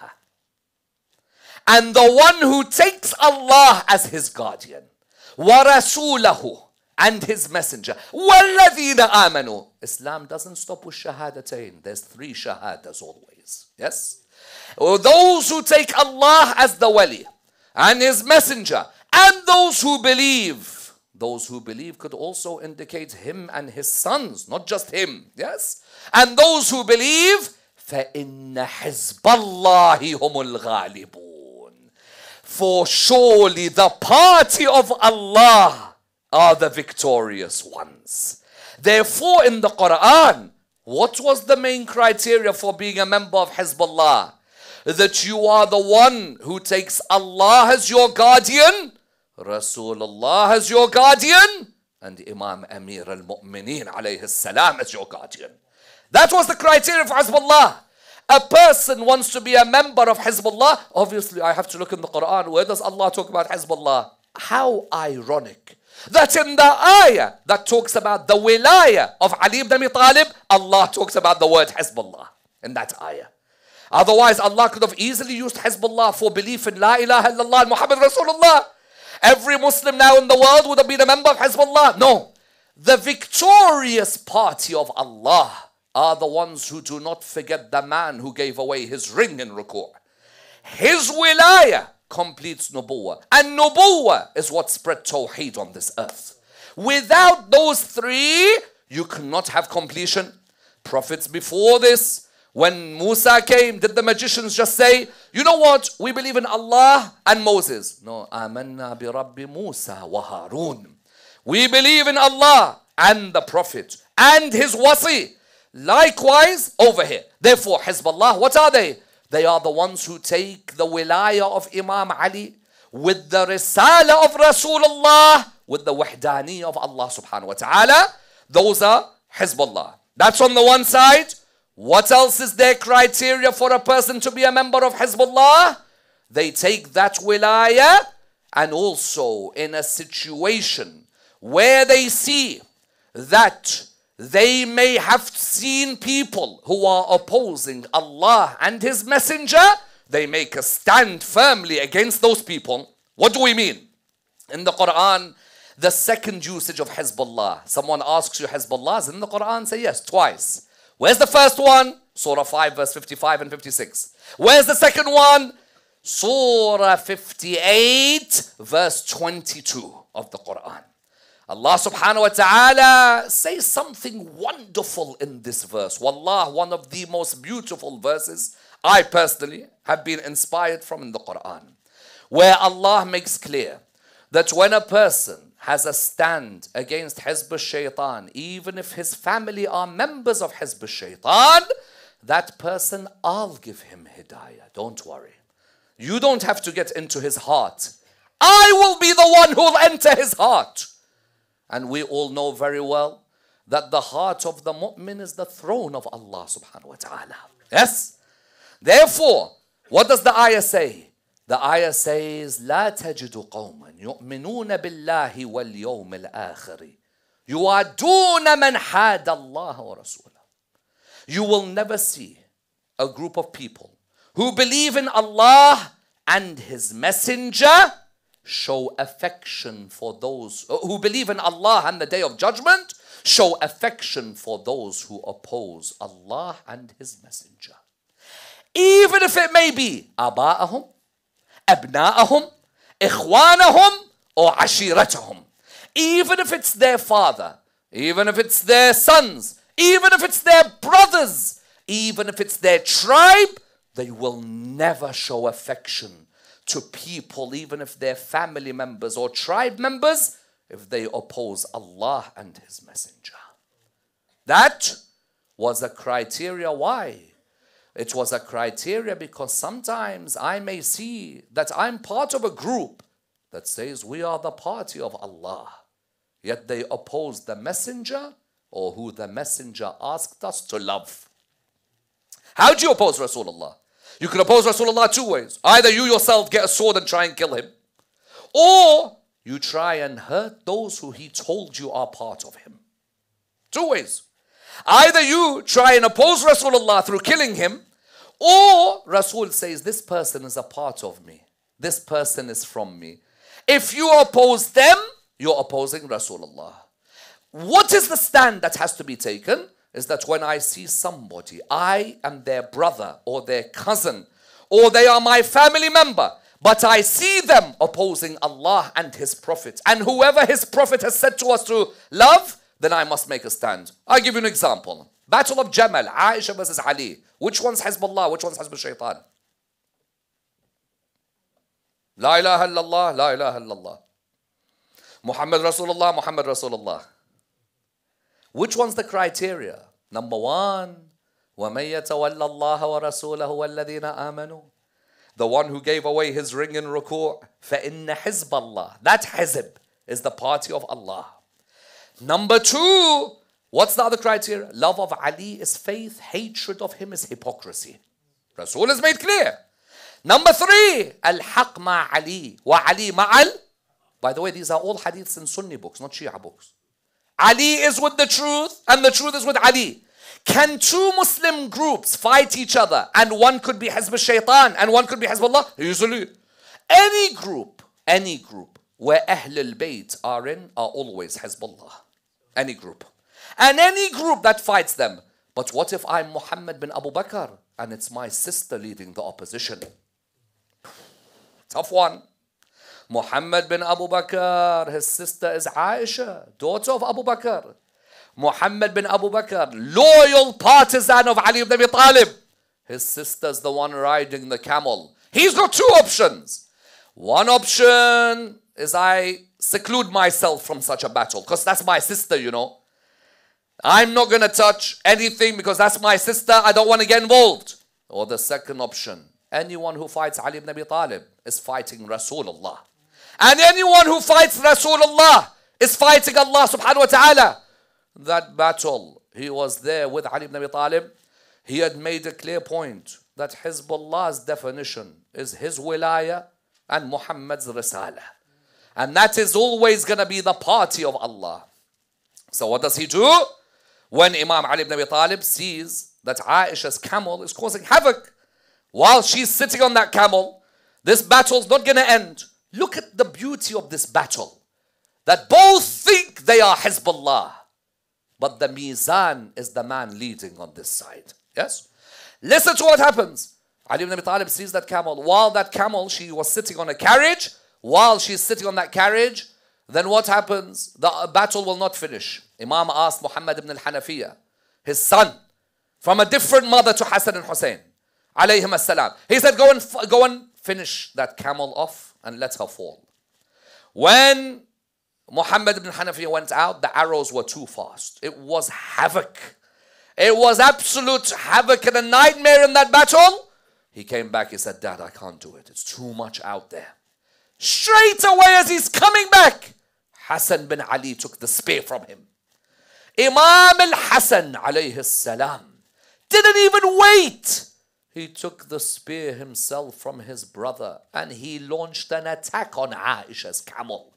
And the one who takes Allah as his guardian. وَرَسُولَهُ, and his messenger. وَالَّذِينَ آمَنُوا. Islam doesn't stop with shahadatain. There's 3 shahadas always. Yes? Those who take Allah as the wali and his messenger and those who believe. Those who believe could also indicate him and his sons, not just him. Yes? And those who believe, فَإِنَّ حِزْبَ اللَّهِ هُمُ الْغَالِبُونَ. For surely the party of Allah are the victorious ones. Therefore, in the Quran, what was the main criteria for being a member of Hizbullah? That you are the one who takes Allah as your guardian, Rasulullah as your guardian, and Imam Amir al-Mu'mineen alayhi salam as your guardian. That was the criteria for Hizbullah. A person wants to be a member of Hizbullah. Obviously, I have to look in the Quran. Where does Allah talk about Hizbullah? How ironic that in the ayah that talks about the wilayah of Ali ibn Abi Talib, Allah talks about the word Hizbullah in that ayah. Otherwise, Allah could have easily used Hizbullah for belief in La ilaha illallah and Muhammad Rasulullah. Every Muslim now in the world would have been a member of Hizbullah. No. The victorious party of Allah are the ones who do not forget the man who gave away his ring in ruku'. His wilayah completes nubuwwah. And nubuwwah is what spread tawheed on this earth. Without those three, you cannot have completion. Prophets before this, when Musa came, did the magicians just say, you know what, we believe in Allah and Moses? No, amanna bi Rabbi Musa wa Harun. We believe in Allah and the Prophet and his wasi. Likewise, over here. Therefore, Hizbullah, what are they? They are the ones who take the wilayah of Imam Ali with the risala of Rasulullah, with the wahdani of Allah subhanahu wa ta'ala. Those are Hizbullah. That's on the one side. What else is their criteria for a person to be a member of Hizbullah? They take that wilayah, and also in a situation where they see that they may have seen people who are opposing Allah and His Messenger, they make a stand firmly against those people. What do we mean? In the Quran, the second usage of Hizbullah. Someone asks you, Hizbullah is in the Quran? Say yes, twice. Where's the first one? Surah 5 verse 55 and 56. Where's the second one? Surah 58 verse 22 of the Quran. Allah subhanahu wa ta'ala says something wonderful in this verse. Wallah, one of the most beautiful verses I personally have been inspired from in the Quran, where Allah makes clear that when a person has a stand against Hizb al-Shaytan, even if his family are members of Hizb al-Shaytan, that person, I'll give him hidayah. Don't worry. You don't have to get into his heart. I will be the one who will enter his heart. And we all know very well that the heart of the mu'min is the throne of Allah subhanahu wa ta'ala. Yes? Therefore, what does the ayah say? The ayah says, لا تجد قوما يؤمنون بالله واليوم الآخر يوادون من حاد الله ورسوله. You will never see a group of people who believe in Allah and His Messenger show affection for those who believe in Allah and the Day of Judgment, show affection for those who oppose Allah and His Messenger. Even if it may be aba'ahum, abna'ahum, ikhwanahum, or ashiratahum. Even if it's their father, even if it's their sons, even if it's their brothers, even if it's their tribe, they will never show affection to people, even if they're family members or tribe members, if they oppose Allah and His Messenger. That was a criteria. Why? It was a criteria because sometimes I may see that I'm part of a group that says we are the party of Allah, yet they oppose the Messenger or who the Messenger asked us to love. How do you oppose Rasulullah? You can oppose Rasulullah two ways. Either you yourself get a sword and try and kill him, or you try and hurt those who he told you are part of him. Two ways. Either you try and oppose Rasulullah through killing him, or Rasul says, this person is a part of me. This person is from me. If you oppose them, you're opposing Rasulullah. What is the stand that has to be taken? Is that when I see somebody, I am their brother or their cousin, or they are my family member, but I see them opposing Allah and His Prophet, and whoever His Prophet has said to us to love, then I must make a stand. I'll give you an example. Battle of Jamal, Aisha versus Ali. Which one's Hizbullah? Which one's Hizb al-Shaytan? La ilaha illallah, la ilaha illallah. Muhammad Rasulullah, Muhammad Rasulullah. Which one's the criteria? Number one, وَمَن يَتَوَلَّ اللَّهَ وَرَسُولَهُ وَالَّذِينَ آمَنُوا. The one who gave away his ring in ruku', فَإِنَّ حِزْبَ اللَّهِ. That hizb is the party of Allah. Number two, what's the other criteria? Love of Ali is faith, hatred of him is hypocrisy. Rasul has made clear. Number three, al-haq ma Ali wa Ali ma'al. By the way, these are all hadiths in Sunni books, not Shia books. Ali is with the truth and the truth is with Ali. Can two Muslim groups fight each other and one could be Hizb al-Shaytan and one could be Hizb Allah? Usually. Any group where Ahl al-Bayt are in are always Hizb Allah. Any group. And any group that fights them. But what if I'm Muhammad bin Abu Bakr and it's my sister leading the opposition? Tough one. Muhammad bin Abu Bakr, his sister is Aisha, daughter of Abu Bakr. Muhammad bin Abu Bakr, loyal partisan of Ali ibn Abi Talib. His sister's the one riding the camel. He's got two options. One option is I seclude myself from such a battle because that's my sister, you know. I'm not going to touch anything because that's my sister. I don't want to get involved. Or the second option, anyone who fights Ali ibn Abi Talib is fighting Rasulullah. And anyone who fights Rasulullah is fighting Allah subhanahu wa ta'ala. That battle, he was there with Ali ibn Abi Talib. He had made a clear point that Hizbullah's definition is his wilayah and Muhammad's risalah. And that is always going to be the party of Allah. So what does he do? When Imam Ali ibn Abi Talib sees that Aisha's camel is causing havoc, while she's sitting on that camel, this battle's not going to end. Look at the beauty of this battle. That both think they are Hizbullah. But the Mizan is the man leading on this side. Yes? Listen to what happens. Ali ibn Abi Talib sees that camel. While that camel, she was sitting on a carriage. While she's sitting on that carriage, then what happens? The battle will not finish. Imam asked Muhammad ibn al-Hanafiya, his son, from a different mother to Hassan and Hussein, alayhim as-salam. He said, go and finish that camel off and let her fall. When Muhammad ibn Hanafiya went out, the arrows were too fast. It was havoc. It was absolute havoc and a nightmare in that battle. He came back, he said, Dad, I can't do it. It's too much out there. Straight away as he's coming back, Hassan bin Ali took the spear from him. Imam al-Hassan alayhi salam didn't even wait. He took the spear himself from his brother and he launched an attack on Aisha's camel.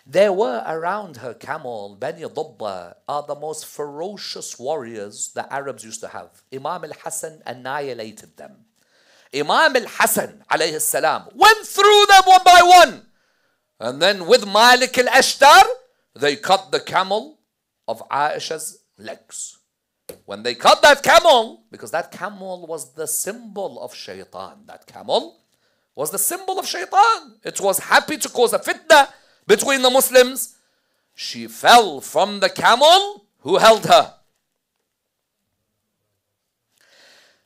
There were around her camel, Bani Dubba are the most ferocious warriors the Arabs used to have. Imam al-Hassan annihilated them. Imam al-Hassan alayhi salam went through them one by one. And then with Malik al-Ashtar, they cut the camel of Aisha's legs. When they cut that camel, because that camel was the symbol of shaitan. That camel was the symbol of shaitan. It was happy to cause a fitna between the Muslims. She fell from the camel. Who held her?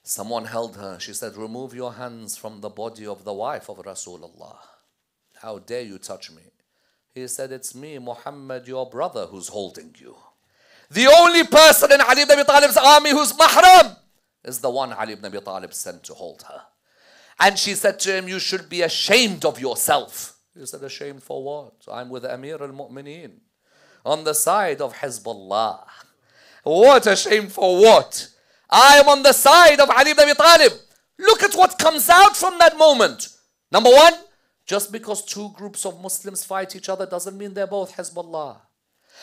Someone held her. She said, remove your hands from the body of the wife of Rasulullah. How dare you touch me? He said, it's me, Muhammad, your brother, who's holding you. The only person in Ali ibn Abi Talib's army who's mahram is the one Ali ibn Abi Talib sent to hold her. And she said to him, you should be ashamed of yourself. He said, ashamed for what? I'm with Amir al-Mu'mineen on the side of Hizbullah. What ashamed for what? I am on the side of Ali ibn Abi Talib. Look at what comes out from that moment. Number one, just because two groups of Muslims fight each other doesn't mean they're both Hizbullah.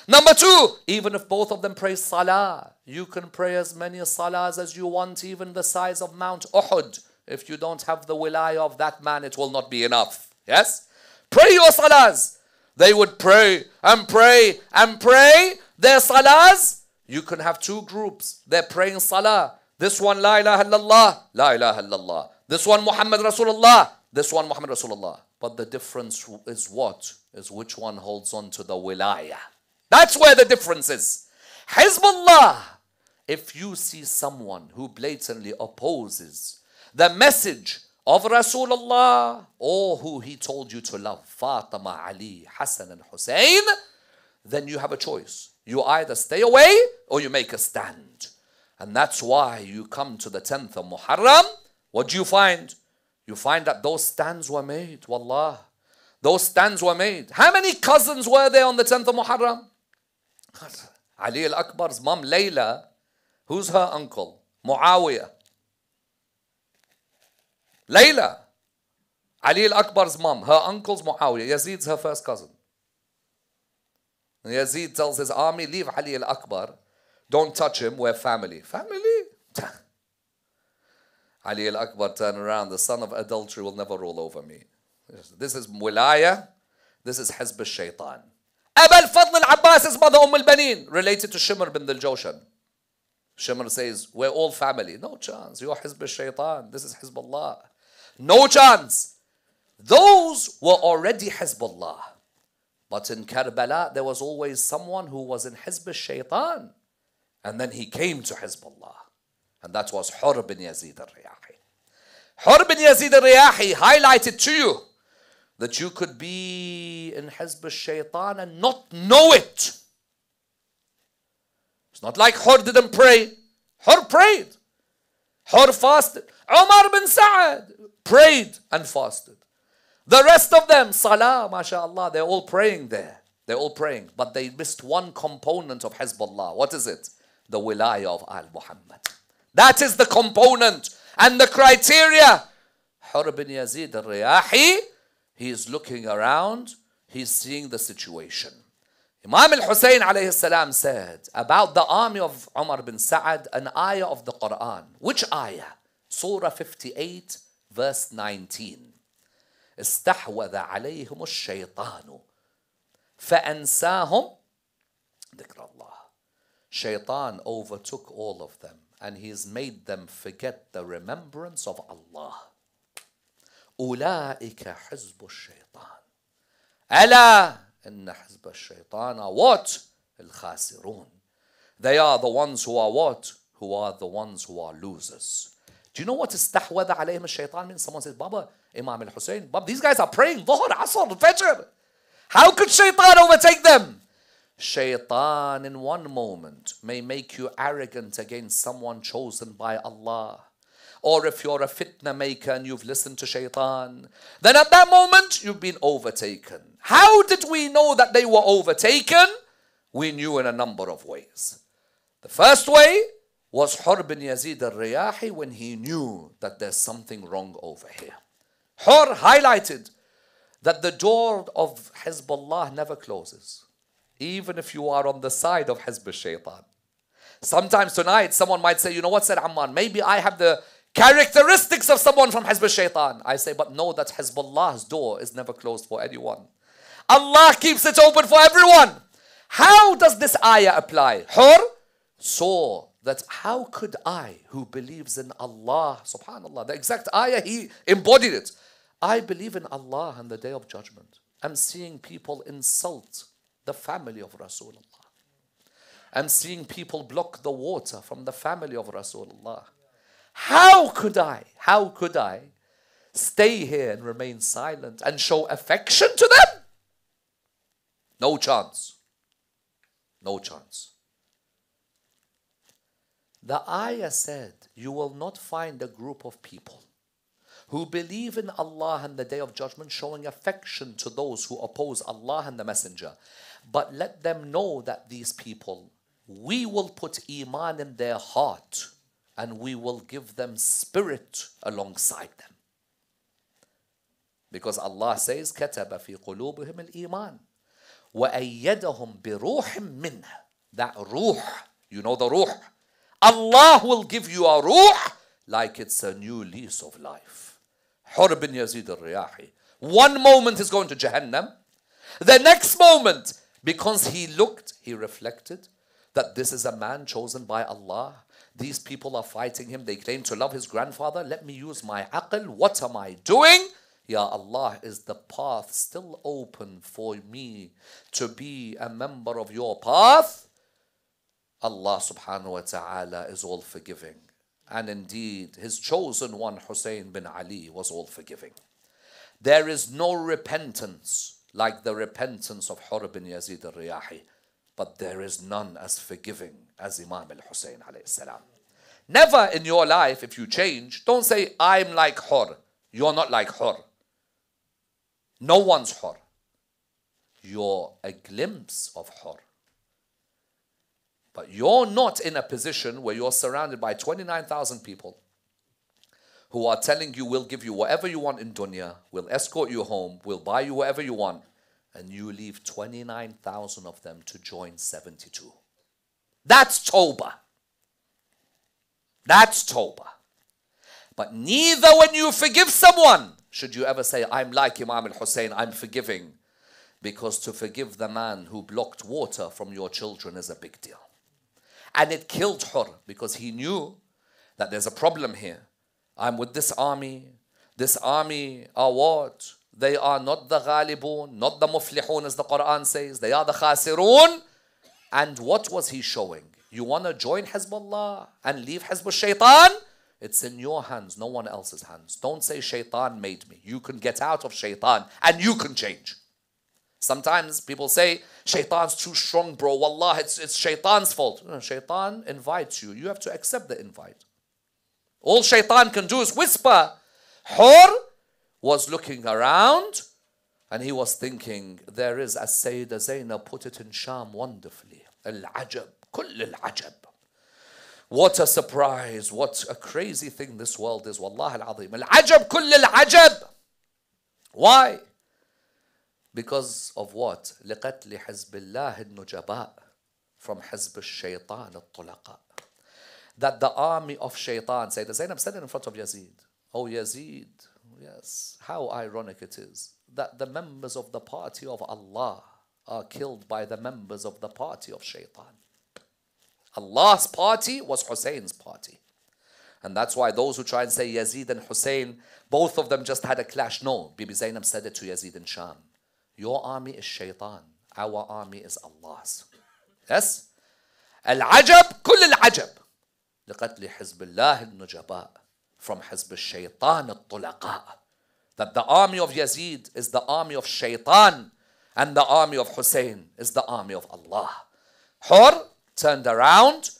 Number two, even if both of them pray salah, you can pray as many salahs as you want, even the size of Mount Uhud. If you don't have the wilayah of that man, it will not be enough. Yes? Pray your salahs. They would pray and pray and pray their salahs. You can have two groups. They're praying salah. This one, la ilaha illallah, la ilaha illallah. This one, Muhammad Rasulullah. This one, Muhammad Rasulullah. But the difference is what? Is which one holds on to the wilayah. That's where the difference is. Hizbullah, if you see someone who blatantly opposes the message of Rasulullah or who he told you to love, Fatima, Ali, Hassan and Hussein, then you have a choice. You either stay away or you make a stand. And that's why you come to the 10th of Muharram. What do you find? You find that those stands were made. Wallah. Those stands were made. How many cousins were there on the 10th of Muharram? Ali al-Akbar's mom, Layla. Who's her uncle? Muawiyah. Layla. Ali al-Akbar's mom. Her uncle's Muawiyah. Yazid's her first cousin. And Yazid tells his army, leave Ali al-Akbar. Don't touch him. We're family. Family? Ali al-Akbar turned around. The son of adultery will never rule over me. This is wilaya. This is Hizb al-Shaytan. Aba al-Fadl al-Abbas's mother, al-Banin, related to Shimr bin al-Jawshan. Shimr says, we're all family. No chance. You're Hizb al-Shaytan. This is Hizbullah. No chance. Those were already Hizbullah. But in Karbala, there was always someone who was in Hizb al-Shaytan. And then he came to Hizbullah. And that was Hur bin Yazid al-Riyahi. Hur bin Yazid al-Riyahi highlighted to you that you could be in Hizb al-Shaytan and not know it. It's not like Hur didn't pray. Hur prayed. Hur fasted. Umar bin Sa'ad prayed and fasted. The rest of them, Salah, mashallah, they're all praying there. They're all praying. But they missed one component of Hizbullah. What is it? The wilayah of Al-Muhammad. That is the component and the criteria. Hur bin Yazid al-Riyahi, he is looking around. He's seeing the situation. Imam al-Husayn alayhi salam said about the army of Umar bin Sa'ad, an ayah of the Quran. Which ayah? Surah 58, verse 19. استحوذ عليهم الشيطان فأنساهم ذكر الله. Shaitan overtook all of them and he's made them forget the remembrance of Allah. أولئك حزب الشيطان ألا إن حزب الشيطان are what? الخاسرون. They are the ones who are what? Who are the ones who are losers. Do you know what استحوذ عليهم الشيطان means? Someone says, Baba, Imam al-Husayn, Baba, these guys are praying Dhuhr, Asr, Fajr. How could shaitan overtake them? Shaitan in one moment may make you arrogant against someone chosen by Allah. Or if you're a fitna maker and you've listened to shaitan, then at that moment you've been overtaken. How did we know that they were overtaken? We knew in a number of ways. The first way was Hur bin Yazid al-Riyahi when he knew that there's something wrong over here. Hur highlighted that the door of Hizbullah never closes, even if you are on the side of Hizb al-Shaytan. Sometimes tonight someone might say, you know what, said Ammar, maybe I have the characteristics of someone from Hizb al-Shaytan. I say, but know that Hizbullah's door is never closed for anyone. Allah keeps it open for everyone. How does this ayah apply? Hur saw that how could I, who believes in Allah, subhanallah, the exact ayah, he embodied it. I believe in Allah and the Day of Judgment. I'm seeing people insult the family of Rasulullah. I'm seeing people block the water from the family of Rasulullah. How could I stay here and remain silent and show affection to them? No chance. No chance. The ayah said, you will not find a group of people who believe in Allah and the Day of Judgment showing affection to those who oppose Allah and the Messenger. But let them know that these people, we will put iman in their heart and we will give them spirit alongside them. Because Allah says, كَتَبَ فِي قُلُوبِهِمُ الْإِيمَانِ وَأَيَّدَهُمْ بِرُوحٍ مِّنْهِ. That ruh, you know the ruh. Allah will give you a ruh like it's a new lease of life. Hur bin Yazid al-Riyahi. One moment he's going to Jahannam. The next moment, because he looked, he reflected that this is a man chosen by Allah. These people are fighting him. They claim to love his grandfather. Let me use my aql. What am I doing? Ya Allah, is the path still open for me to be a member of your path? Allah subhanahu wa ta'ala is all forgiving. And indeed, his chosen one, Husayn bin Ali, was all forgiving. There is no repentance like the repentance of Hur bin Yazid al-Riyahi. But there is none as forgiving as Imam al-Hussein alayhi salam. Never in your life, if you change, don't say, I'm like Hur. You're not like Hur. No one's Hur. You're a glimpse of Hur. But you're not in a position where you're surrounded by 29,000 people who are telling you, we'll give you whatever you want in dunya, we'll escort you home, we'll buy you whatever you want, and you leave 29,000 of them to join 72. That's tawbah. That's tawbah. But neither when you forgive someone should you ever say, I'm like Imam al-Hussein, I'm forgiving. Because to forgive the man who blocked water from your children is a big deal. And it killed Hur because he knew that there's a problem here. I'm with this army. This army are what? They are not the ghalibun, not the muflihun as the Quran says. They are the khasirun. And what was he showing? You want to join Hezbollah and leave Hezbollah Shaitan? It's in your hands, no one else's hands. Don't say Shaitan made me. You can get out of Shaitan and you can change. Sometimes people say, Shaitan's too strong, bro. Wallah, it's Shaitan's fault. No, Shaitan invites you. You have to accept the invite. All Shaitan can do is whisper. Hur was looking around and he was thinking, there is, as Sayyida Zainab put it in Sham wonderfully, al-ajab, kull al-ajab. What a surprise, what a crazy thing this world is. Wallah al-azim. Al-ajab, kull al-ajab. Why? Because of what? لِقَتْلِ حِزْبِ اللَّهِ النُّجَبَاء. From Hizb al-Shaytan al-Tulaqa. That the army of Shaitan, Sayyida Zainab said it in front of Yazid. Oh Yazid, yes, how ironic it is that the members of the party of Allah are killed by the members of the party of Shaitan. Allah's party was Hussein's party. And that's why those who try and say Yazid and Hussein, both of them just had a clash. No, Bibi Zainab said it to Yazid in Sham. Your army is Shaitan. Our army is Allah's. Yes? Al-ajab, kull al-ajab. لِقَتْلِ حِزْبِ اللَّهِ النُّجَبَاء. From Hizb al-Shaytan al-Tulaqa. That the army of Yazid is the army of Shaitan and the army of Hussein is the army of Allah. Hur turned around,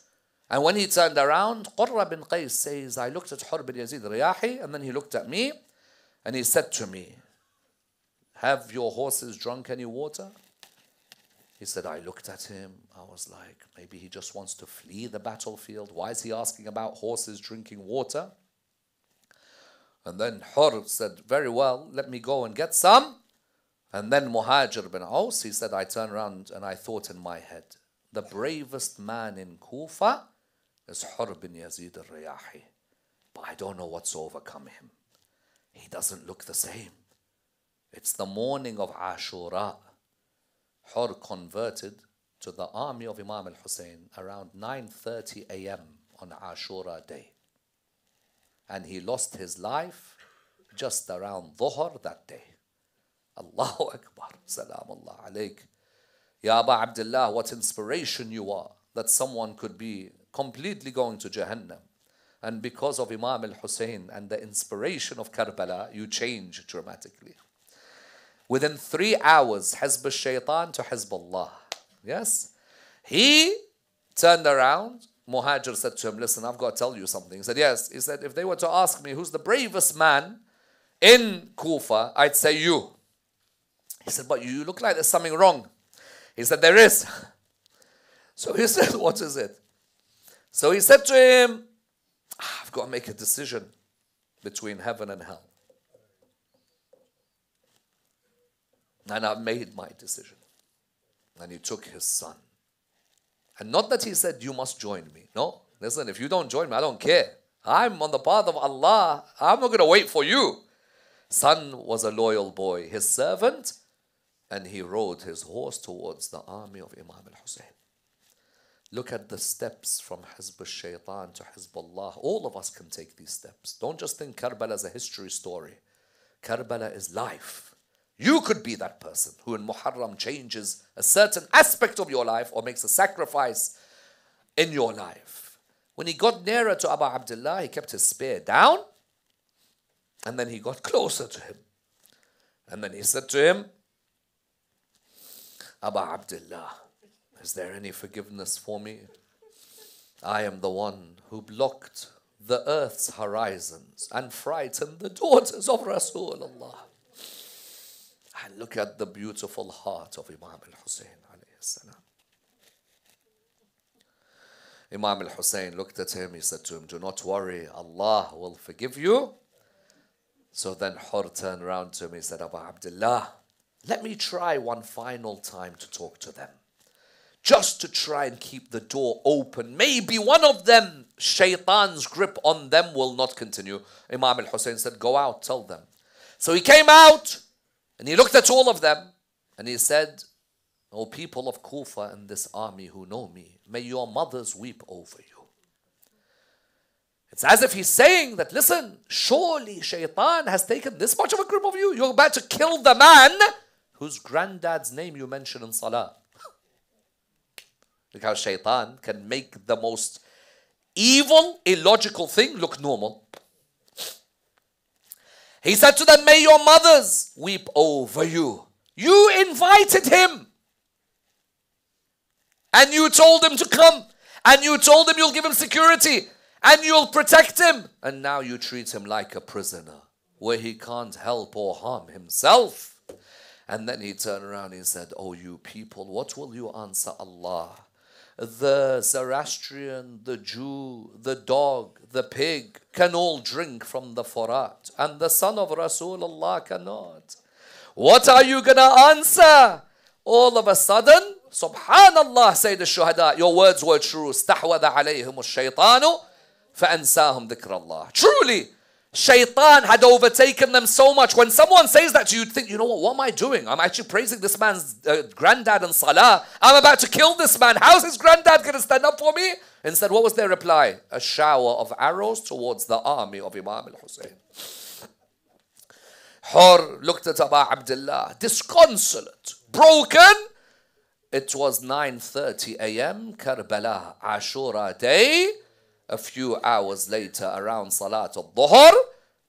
and when he turned around, Qurra bin Qais says, I looked at Hur bin Yazid Riyahi, and then he looked at me and he said to me, have your horses drunk any water? He said, I looked at him, I was like, maybe he just wants to flee the battlefield. Why is he asking about horses drinking water? And then Hur said, very well, let me go and get some. And then Muhajir bin Aus, he said, I turned around and I thought in my head, the bravest man in Kufa is Hur bin Yazid al-Riyahi. But I don't know what's overcome him. He doesn't look the same. It's the morning of Ashura. Hur converted to the army of Imam al-Hussein around 9:30 a.m. on Ashura day. And he lost his life just around Dhuhr that day. Allahu Akbar. Salamullah alayk. Ya Aba Abdullah, what inspiration you are that someone could be completely going to Jahannam. And because of Imam al-Hussein and the inspiration of Karbala, you change dramatically. Within 3 hours, Hizb al-Shaytan to Hizb Allah. Yes? He turned around. Muhajir said to him, listen, I've got to tell you something. He said, yes. He said, if they were to ask me who's the bravest man in Kufa, I'd say you. He said, but you look like there's something wrong. He said, there is. So he said, what is it? So he said to him, I've got to make a decision between heaven and hell. And I've made my decision. And he took his son. And not that he said, you must join me. No, listen, if you don't join me, I don't care. I'm on the path of Allah. I'm not going to wait for you. Son was a loyal boy, his servant, and he rode his horse towards the army of Imam al-Hussein. Look at the steps from Hizb al-Shaytan to Hizb Allah. All of us can take these steps. Don't just think Karbala is a history story. Karbala is life. You could be that person who in Muharram changes a certain aspect of your life or makes a sacrifice in your life. When he got nearer to Abu Abdullah, he kept his spear down, and then he got closer to him. And then he said to him, Abu Abdullah, Is there any forgiveness for me? I am the one who blocked the earth's horizons and frightened the daughters of Rasulullah. And look at the beautiful heart of Imam al-Hussein alayhi salam. Imam al-Hussein looked at him, he said to him, do not worry, Allah will forgive you. So then Hur turned around to him, he said, Abu Abdullah, let me try one final time to talk to them. Just to try and keep the door open. Maybe one of them, shaitan's grip on them will not continue. Imam al-Hussein said, go out, tell them. So he came out and he looked at all of them and he said, O people of Kufa and this army who know me, may your mothers weep over you. It's as if he's saying that, listen, surely shaitan has taken this much of a grip of you. You're about to kill the man whose granddad's name you mention in salah. Look how shaitan can make the most evil, illogical thing look normal. He said to them, may your mothers weep over you. You invited him. And you told him to come. And you told him you'll give him security. And you'll protect him. And now you treat him like a prisoner, where he can't help or harm himself. And then he turned around and he said, oh, you people, what will you answer Allah? The Zoroastrian, the Jew, the dog, the pig can all drink from the Furat, and the son of Rasulullah cannot. What are you going to answer? All of a sudden, Subhanallah, say the Shuhada, your words were true. استحوذ عليهم الشيطان فأنساهم ذكر الله. Truly, shaitan had overtaken them so much. When someone says that to you, think, you know what am I doing? I'm actually praising this man's granddad in salah. I'm about to kill this man. How's his granddad going to stand up for me? Instead, what was their reply? A shower of arrows towards the army of Imam al-Hussein. Hur looked at Abu Abdullah, disconsolate, broken. It was 9:30 a.m. Karbala, Ashura day. A few hours later, around Salat al-Dhuhr,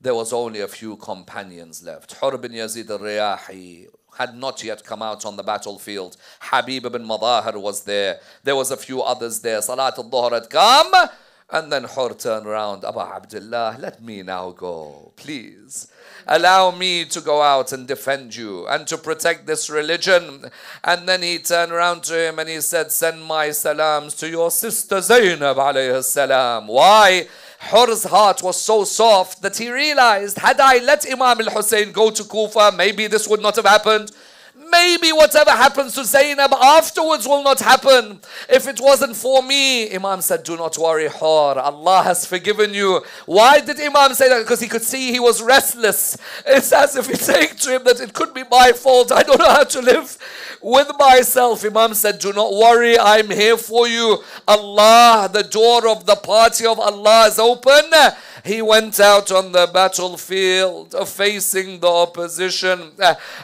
there was only a few companions left. Hur bin Yazid al-Riyahi had not yet come out on the battlefield. Habib ibn Madahir was there. There was a few others there. Salat al-Dhuhr had come. And then Hur turned around. Abu Abdullah, let me now go, please. Allow me to go out and defend you and to protect this religion. And then he turned around to him and he said, send my salams to your sister Zainab alayhi salam. Why? Hur's heart was so soft that he realized, had I let Imam al-Hussein go to Kufa, maybe this would not have happened. Maybe whatever happens to Zainab afterwards will not happen. If it wasn't for me, Imam said, do not worry, Hur. Allah has forgiven you. Why did Imam say that? Because he could see he was restless. It's as if he's saying to him that it could be my fault. I don't know how to live with myself. Imam said, do not worry, I'm here for you. Allah, the door of the party of Allah is open. He went out on the battlefield facing the opposition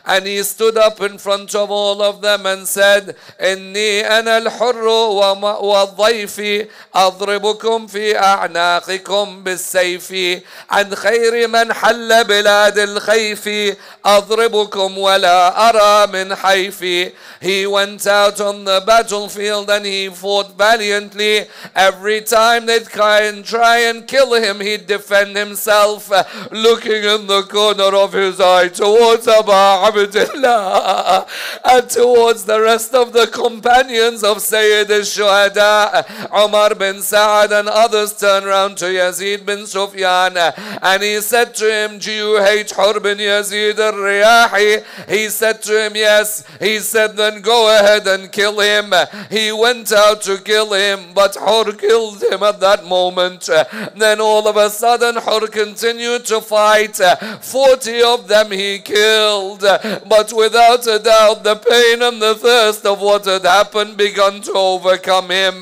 and he stood up in front of all of them and said, Inni ana al-hurru wa dhayfi adribukum fi a'naqikum bis-sayfi an khayri man halla bilad al-khayfi adribukum wa la ara min hayfi. He went out on the battlefield and he fought valiantly. Every time they'd try and kill him, he'd defend himself, looking in the corner of his eye towards Abu Abdullah and towards the rest of the companions of Sayyid al-Shuhada. Ammar bin Sa'ad and others turned around to Yazid bin Sufyan and he said to him, do you hate Hur bin Yazid al-Riyahi? He said to him, yes. He said, then go ahead and kill him. He went out to kill him, but Hur killed him at that moment. Then all of a sudden Hur continued to fight. 40 of them he killed, but without a doubt the pain and the thirst of what had happened began to overcome him.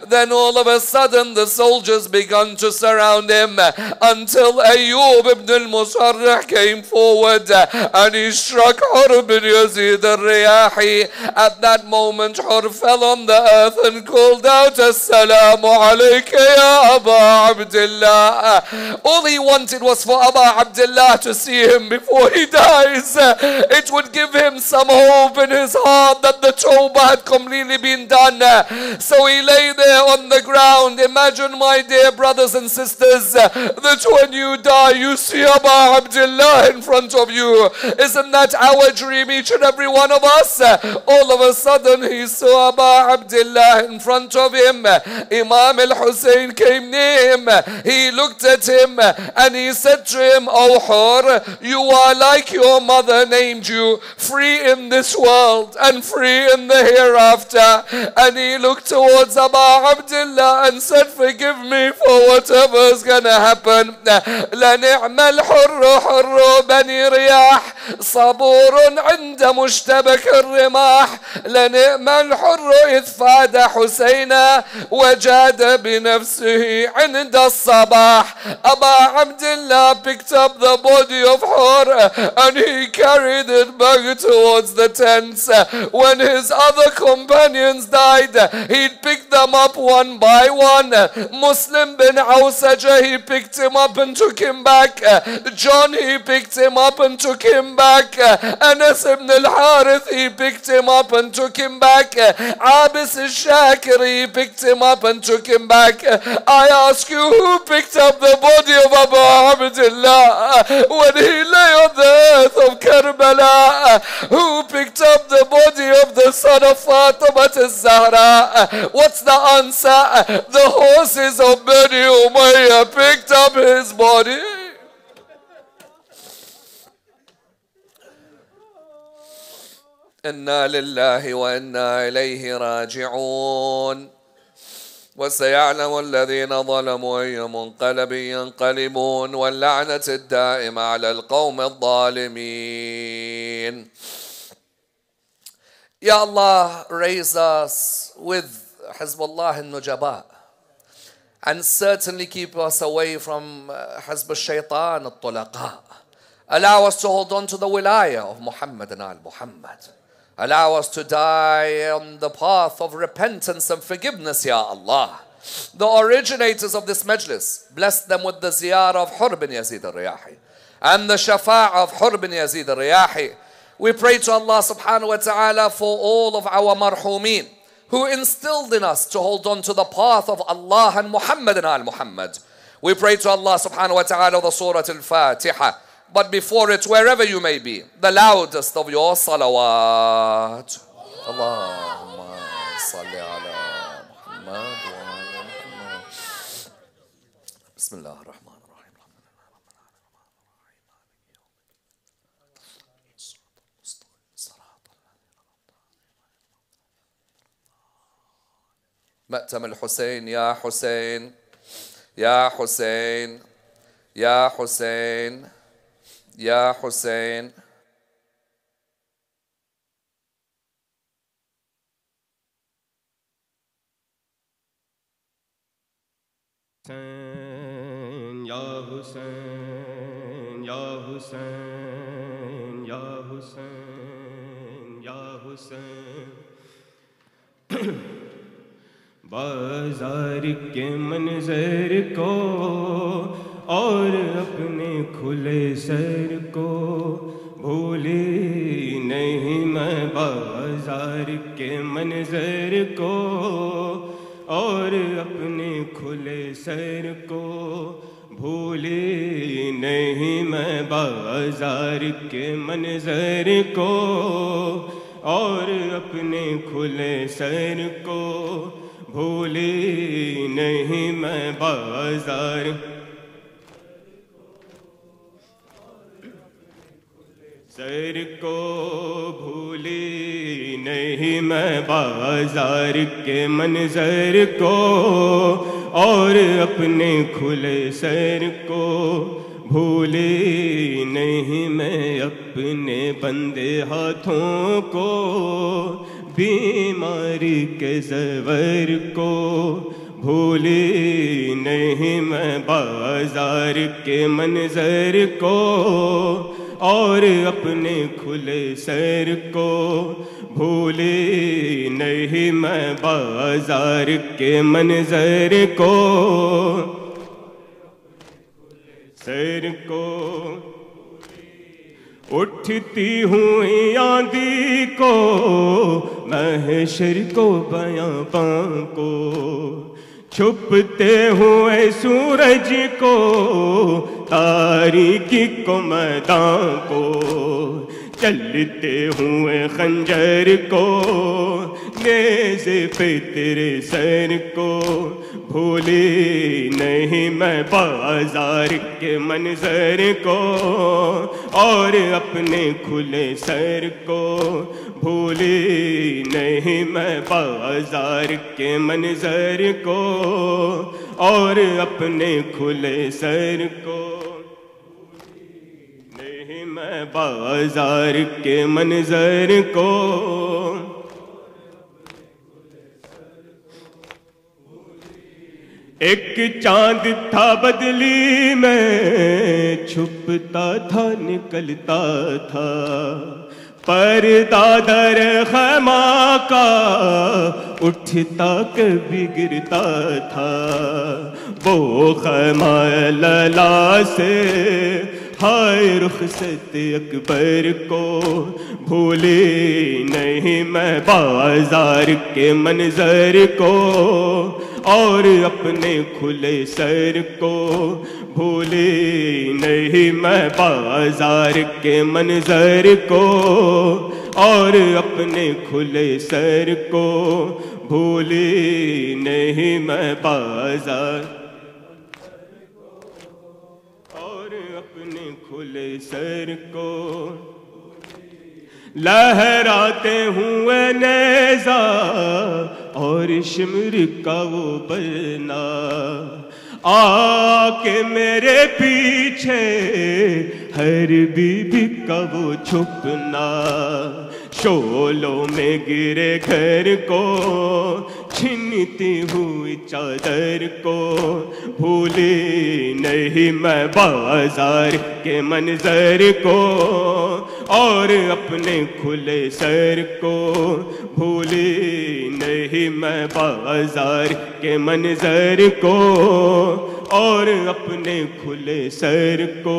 Then all of a sudden the soldiers began to surround him until Ayyub ibn al-Musarrih came forward and he struck Hur bin Yazid al-Riyahi. At that moment Hur fell on the earth and called out, Assalamu alayka ya Aba Abdullah. All he wanted was for Abu Abdullah to see him before he dies. It would give him some hope in his heart that the tawbah had completely been done. So he lay there on the ground. Imagine, my dear brothers and sisters, that when you die, you see Abu Abdullah in front of you. Isn't that our dream, each and every one of us? All of a sudden, he saw Abu Abdullah in front of him. Imam al-Husayn came near him. He looked at him and he said to him, "O Hur, you are like your mother named you, free in this world and free in the hereafter." And he looked towards Abu Abdullah and said, "Forgive me for whatever's gonna happen. لنعم الحر حر بني رياح صبور عند مشتبك الرماح لنعم الحر إذ فاد حسينا وجاد بنفسه عند الصباح." Abu Abdullah picked up the body of Hur and he carried it back towards the tents. When his other companions died, he picked them up one by one. Muslim bin Awsaja, he picked him up and took him back. John, he picked him up and took him back. Anas ibn al-Harith, he picked him up and took him back. Abis al-Shakir, he picked him up and took him back. I ask you, who picked up the body of Abu Abdullah when he lay on the earth of Karbala? Who picked up the body of the son of Fatima al-Zahra? What's the answer? The horses of Bani Umayyah picked up his body. Inna lillahi wa inna ilayhi raji'un. وسيعلم الذين ظلموا أي منقلب ينقلبون واللعنة الدائمة على القوم الظالمين. Ya Allah, raise us with Hizbullah al-Nujaba and certainly keep us away from Hizb al-Shaytan al-Tulaqa. Allow us to hold on to the wilayah of Muhammad and al-Muhammad. Allow us to die on the path of repentance and forgiveness, Ya Allah. The originators of this majlis, bless them with the ziyarah of Hur bin Yazid al-Riyahi and the shafa'ah of Hur bin Yazid al-Riyahi. We pray to Allah subhanahu wa ta'ala for all of our marhumeen who instilled in us to hold on to the path of Allah and Muhammad and al-Muhammad. We pray to Allah subhanahu wa ta'ala the Surah al-Fatiha. But before it, wherever you may be, the loudest of your salawat. Allahumma salli ala Muhammad wa ala Muhammad. Bismillah ar-Rahman ar-Rahim. مأتم الحسين يا حسين يا حسين يا حسين يا حسين. Ya Hussein, Ya Hussein, Ya Hussein, Ya Hussein. बाज़ार के मंज़र को और अपने खुले सर को भूली नहीं मैं, बाज़ार के मंज़र को और अपने खुले सर को भूली नहीं मैं, बाज़ार के मंज़र को और अपने खुले सर को भूली नहीं मैं, बाज़ार सर को भूली नहीं मैं, बाज़ार के मंज़र को और अपने खुले सर को भूली नहीं मैं, अपने बंदे हाथों को बीमारी के ज़वर को भूली नहीं मैं, बाज़ार के मंज़र को और अपने खुले सर को भूली नहीं मैं, बाज़ार के मंज़र को سر کو اٹھتی ہوئی آندھی کو محشر کو بیاباں کو چھپتے ہوئے سورج کو تاریکی کو میدان کو چلتے ہوئے خنجر کو نیزے پہ تیرے سر کو بھولی نہیں میں بازار کے منظر کو اور اپنے کھلے سر کو بھولی نہیں میں بازار کے منظر کو اور اپنے کھلے سر کو نہیں میں بازار کے منظر کو ایک چاند تھا بدلی میں چھپتا تھا نکلتا تھا پردہ در خیمہ کا اٹھتا کبھی گرتا تھا وہ خیمہ لیلا سے ہائے رخصت اکبر کو بھولی نہیں میں بازار کے منظر کو اور اپنے کھلے سر کو بھولی نہیں میں بازار کے منظر کو اور اپنے کھلے سر کو بھولی نہیں میں بازار اور اپنے کھلے سر کو لہراتے ہوئے نیزہ اور شمر کا وہ بلنا آ کے میرے پیچھے ہر بی کا وہ چھپنا شولوں میں گرے گھر کو چھنتی ہوئی چادر کو بھولی نہیں میں بازار کے منظر کو اور اپنے کھلے سر کو بھولی نہیں میں بازار کے منظر کو اور اپنے کھلے سر کو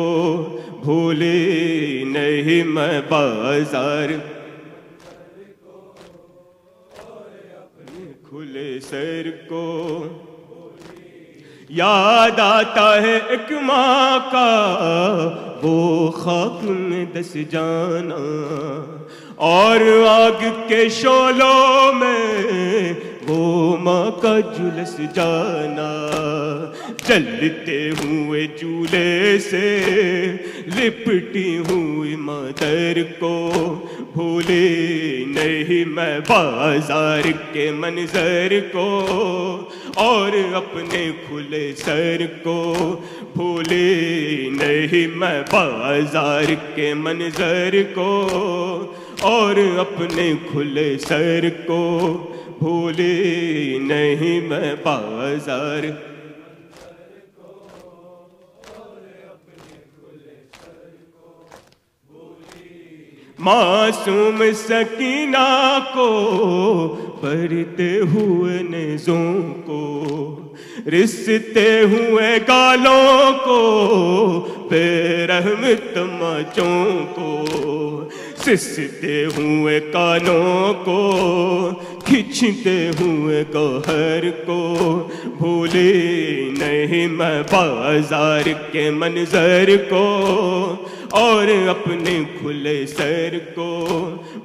بھولی نہیں میں بازار کھلے سر کو یاد آتا ہے ایک ماں کا وہ خاک میں دس جانا اور آگ کے شعلوں میں وہ ماں کا جلس جانا جلتے ہوئے چولہے سے لپٹی ہوئی مادر کو بھولی نہیں میں بازار کے منظر کو اور اپنے کھلے سر کو بھولی نہیں میں بازار کے منظر کو اور اپنے کھلے سر کو بھولی نہیں میں بازار معصوم سکینہ کو بھرتے ہوئے نیزوں کو رستے ہوئے گالوں کو بے رحم تماچوں کو سستے ہوئے کانوں کو کھنچتے ہوئے گوہر کو بھولی نہیں میں بازار کے منظر کو اور اپنے کھلے سر کو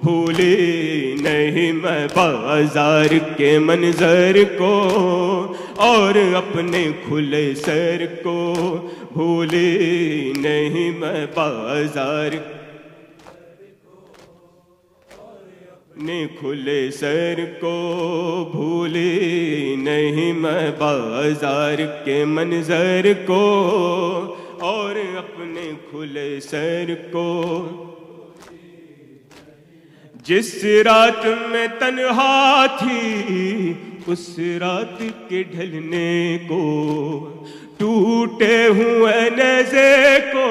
بھولی نہیں میں بازار کے منظر کو اور اپنے کھلے سر کو بھولی نہیں میں بازار اپنے کھلے سر کو بھولی نہیں میں بازار کے منظر کو اور اپنے کھلے سر کو جس رات میں تنہا تھی اس رات کے ڈھلنے کو ٹوٹے ہوئے نیزے کو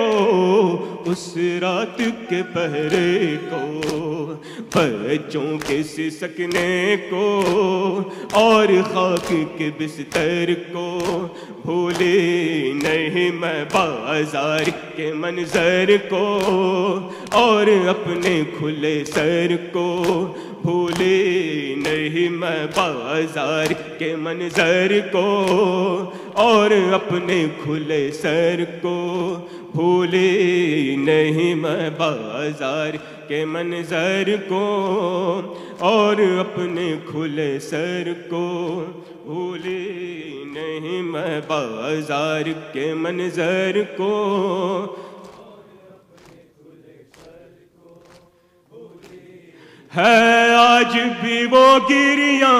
اس رات کے پہرے کو، بچوں کے سسکنے کو اور خاک کے بستر کو بھولے نہیں میں بازار کے منظر کو اور اپنے کھلے سر کو بھولے نہیں میں بازار کے منظر کو اور اپنے کھلے سر کو بھولے نہیں میں بازار کے منظر کو اور اپنے کھلے سر کو بھولے نہیں میں بازار کے منظر کو ہے آج بھی وہ گریاں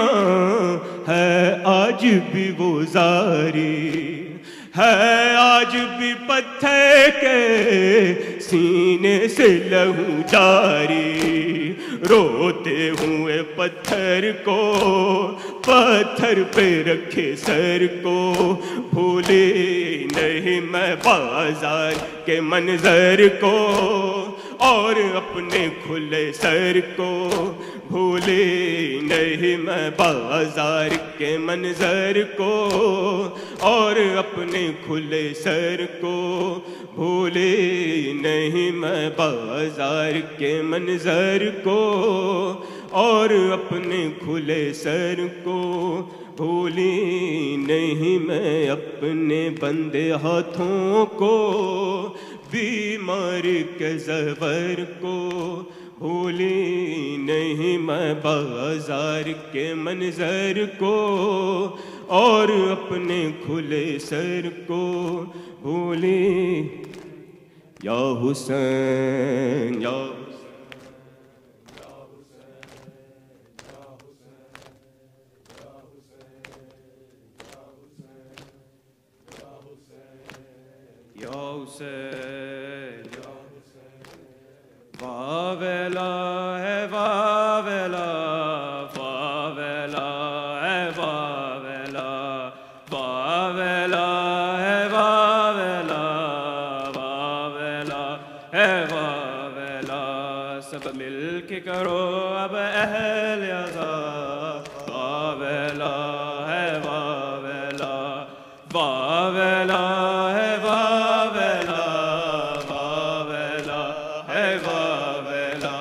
ہے آج بھی وہ زاری ہے آج بھی پتھر کے سینے سے لہو جاری روتے ہوئے پتھر کو پتھر پہ رکھے سر کو بھولے نہیں میں بازار کے منظر کو اور اپنے کھلے سر کو بھولے نہیں میں بازار کے منظر کو اور اپنے کھلے سر کو بھولے نہیں میں بازار کے منظر کو اور اپنے کھلے سر کو بھولی نہیں میں اپنے بندے ہاتھوں کو بیمار کے زبر کو بھولی نہیں میں بازار کے منظر کو اور اپنے کھلے سر کو بھولی یا حسین یا واویلا ہے واویلا واویلا ہے واویلا واویلا ہے واویلا واویلا ہے واویلا سب مل کے کرو اب اہل عزا واویلا ہے واویلا واویلا ہے واویلا واویلا ہے واویلا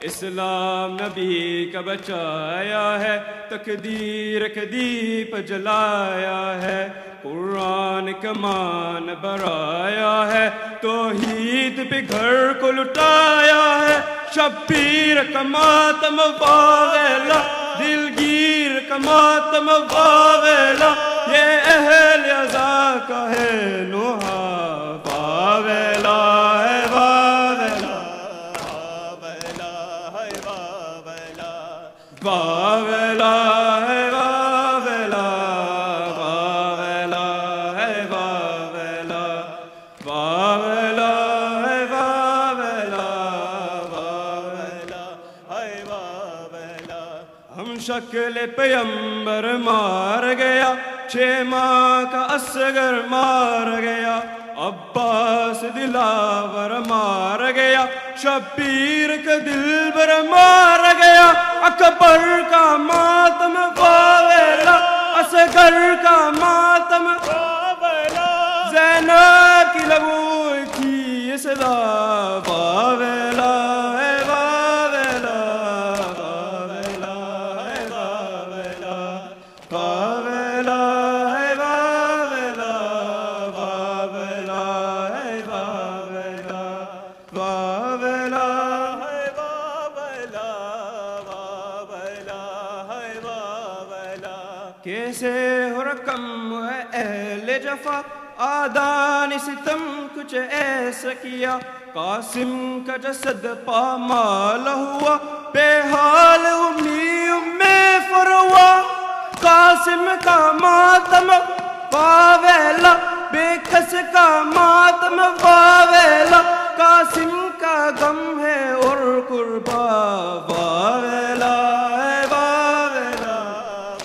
اسلام نبی کا بچایا ہے تقدیر کے دیپ جلایا ہے قرآن کا مان برایا ہے توحید پہ گھر کو لٹایا ہے شبیر کا ماتم واویلا دلگیر کا ماتم واویلا یہ اہل عزا کا ہے لوہا واویلا ہے واویلا واویلا ہے واویلا واویلا ہے واویلا واویلا ہے واویلا واویلا ہے واویلا واویلا ہے واویلا ہم شکل پیمبر مار گیا 6 ماہ کا اصغر مار گیا عباس دلاور مار گیا شبیر کا دلبر مار گیا اکبر کا ماتم واویلا اصغر کا ماتم واویلا زینب کی لبوں کی صدا واویلا ہے واویلا واویلا ہے واویلا واویلا ہے واویلا واویلا ہے واویلا واویلا ہے واویلا واویلا ہے واویلا کیسے ہو رقم ہے اہل جفا آدان ستم کچھ ایسا کیا قاسم کا جسد پامال ہوا بے حال ام فروا قاسم کا ماتم واویلا بے کس کا ماتم واویلا قاسم کا غم ہے اور قربا واویلا ہے واویلا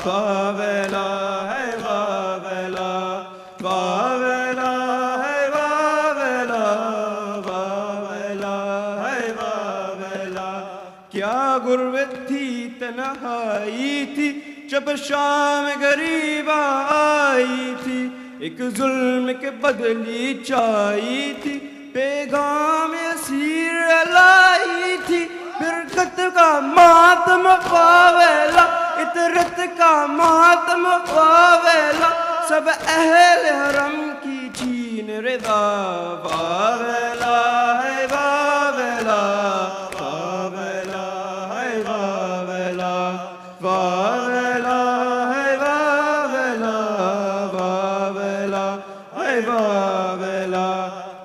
واویلا ہے واویلا واویلا ہے واویلا واویلا नहाई थी जब शाम गरीबा आई थी एक जुल्म के बदली चाही थी पैगाम असीर लाई थी फिरकत का मातम पावेला इतरत का मातम पावेला सब अहल हरम की चीन रिदा पावेला है पावेला पावेला है पावेला पावेला है पावेला पावेला है पावेला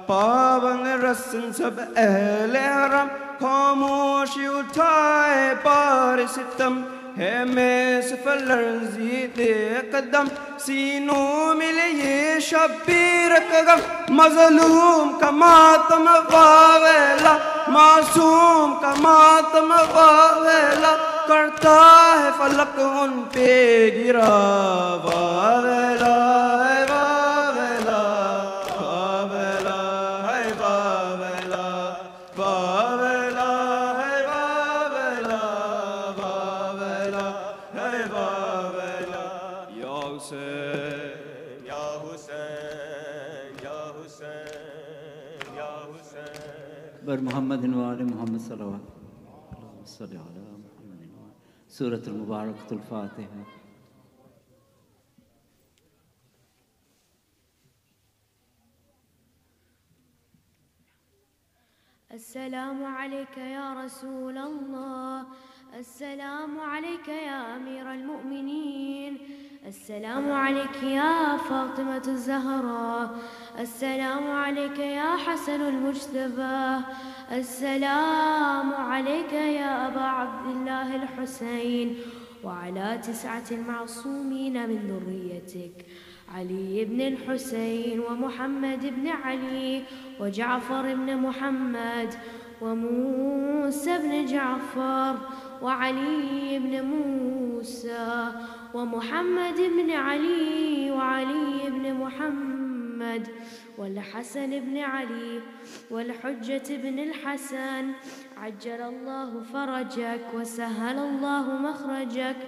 पावन रस्म सब अहल हरम खामोशी उठाए पार सितम है मैं सफल लर्जी दे कदम सीनों मिले ये शबीर कगम मजलूम का मातम वावेला मासूम का मातम वावेला करता है फलक उन पे गिरा वावेला है वावेला वावेला है वावेला वावेला है वावेला वावेला है वावेला या हुसैन या हुसैन या हुसैन या हुसैन बर मोहम्मद वाले मोहम्मद सल्लल्लाहु अलैहि वसल्लम सूरत मुबारकतुल फातिहा। السلام عليك يا رسول الله، السلام عليك يا أمير المؤمنين، السلام عليك يا فاطمة الزهراء، السلام عليك يا حسن المجتبى، السلام عليك يا أبا عبد الله الحسين، وعلى 9 المعصومين من ذريتك علي بن الحسين ومحمد بن علي وجعفر بن محمد وموسى بن جعفر وعلي بن موسى ومحمد بن علي وعلي بن محمد والحسن بن علي والحجة بن الحسن عجل الله فرجك وسهل الله مخرجك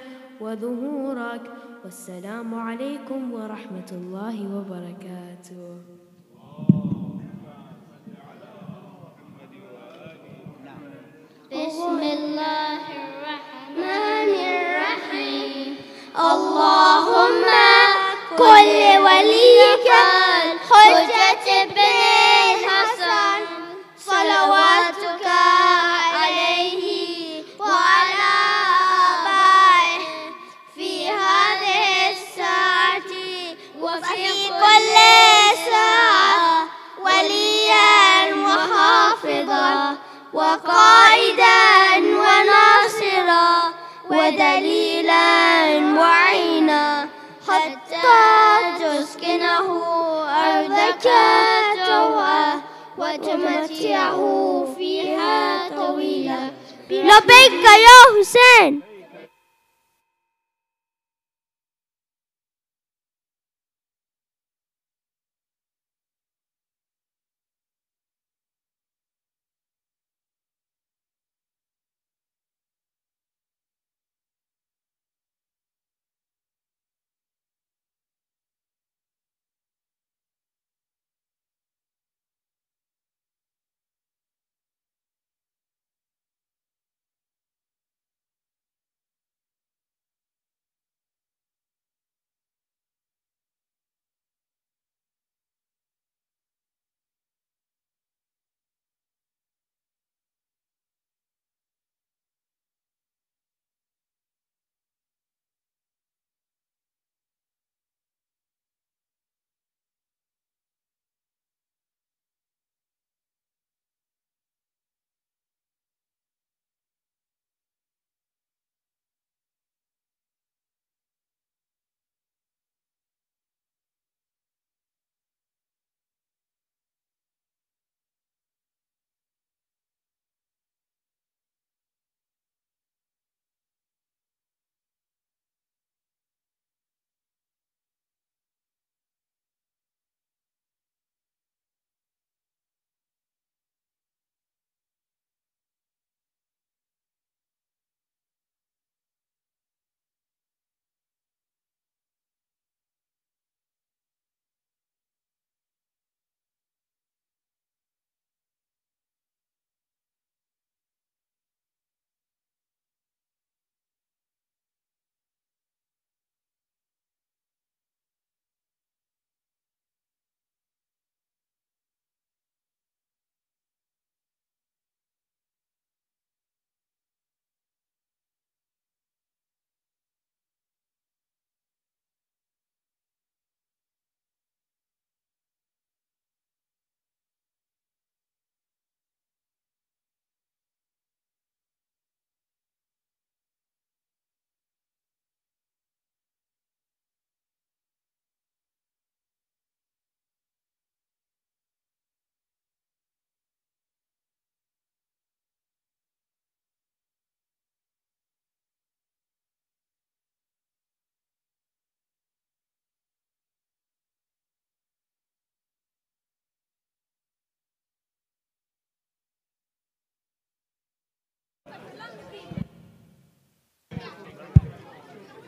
وظهورك، والسلام عليكم ورحمة الله وبركاته. بسم الله الرحمن الرحيم. اللهم كل وليك الحجة بن الحسن صلواتك عليه وعلى آبائه في هذه الساعة وفي كل ساعة وليا وحافظا وقائدا وناصرا ودليلا وعينا حتى تسكنه أرضك طوعا وتمتعه فيها طويلا. لبيك يا حسين.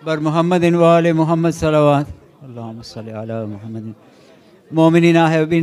بر Muhammad wa ali Muhammad salawat. Allahumma salli ala Muhammadin. Mu'minina have been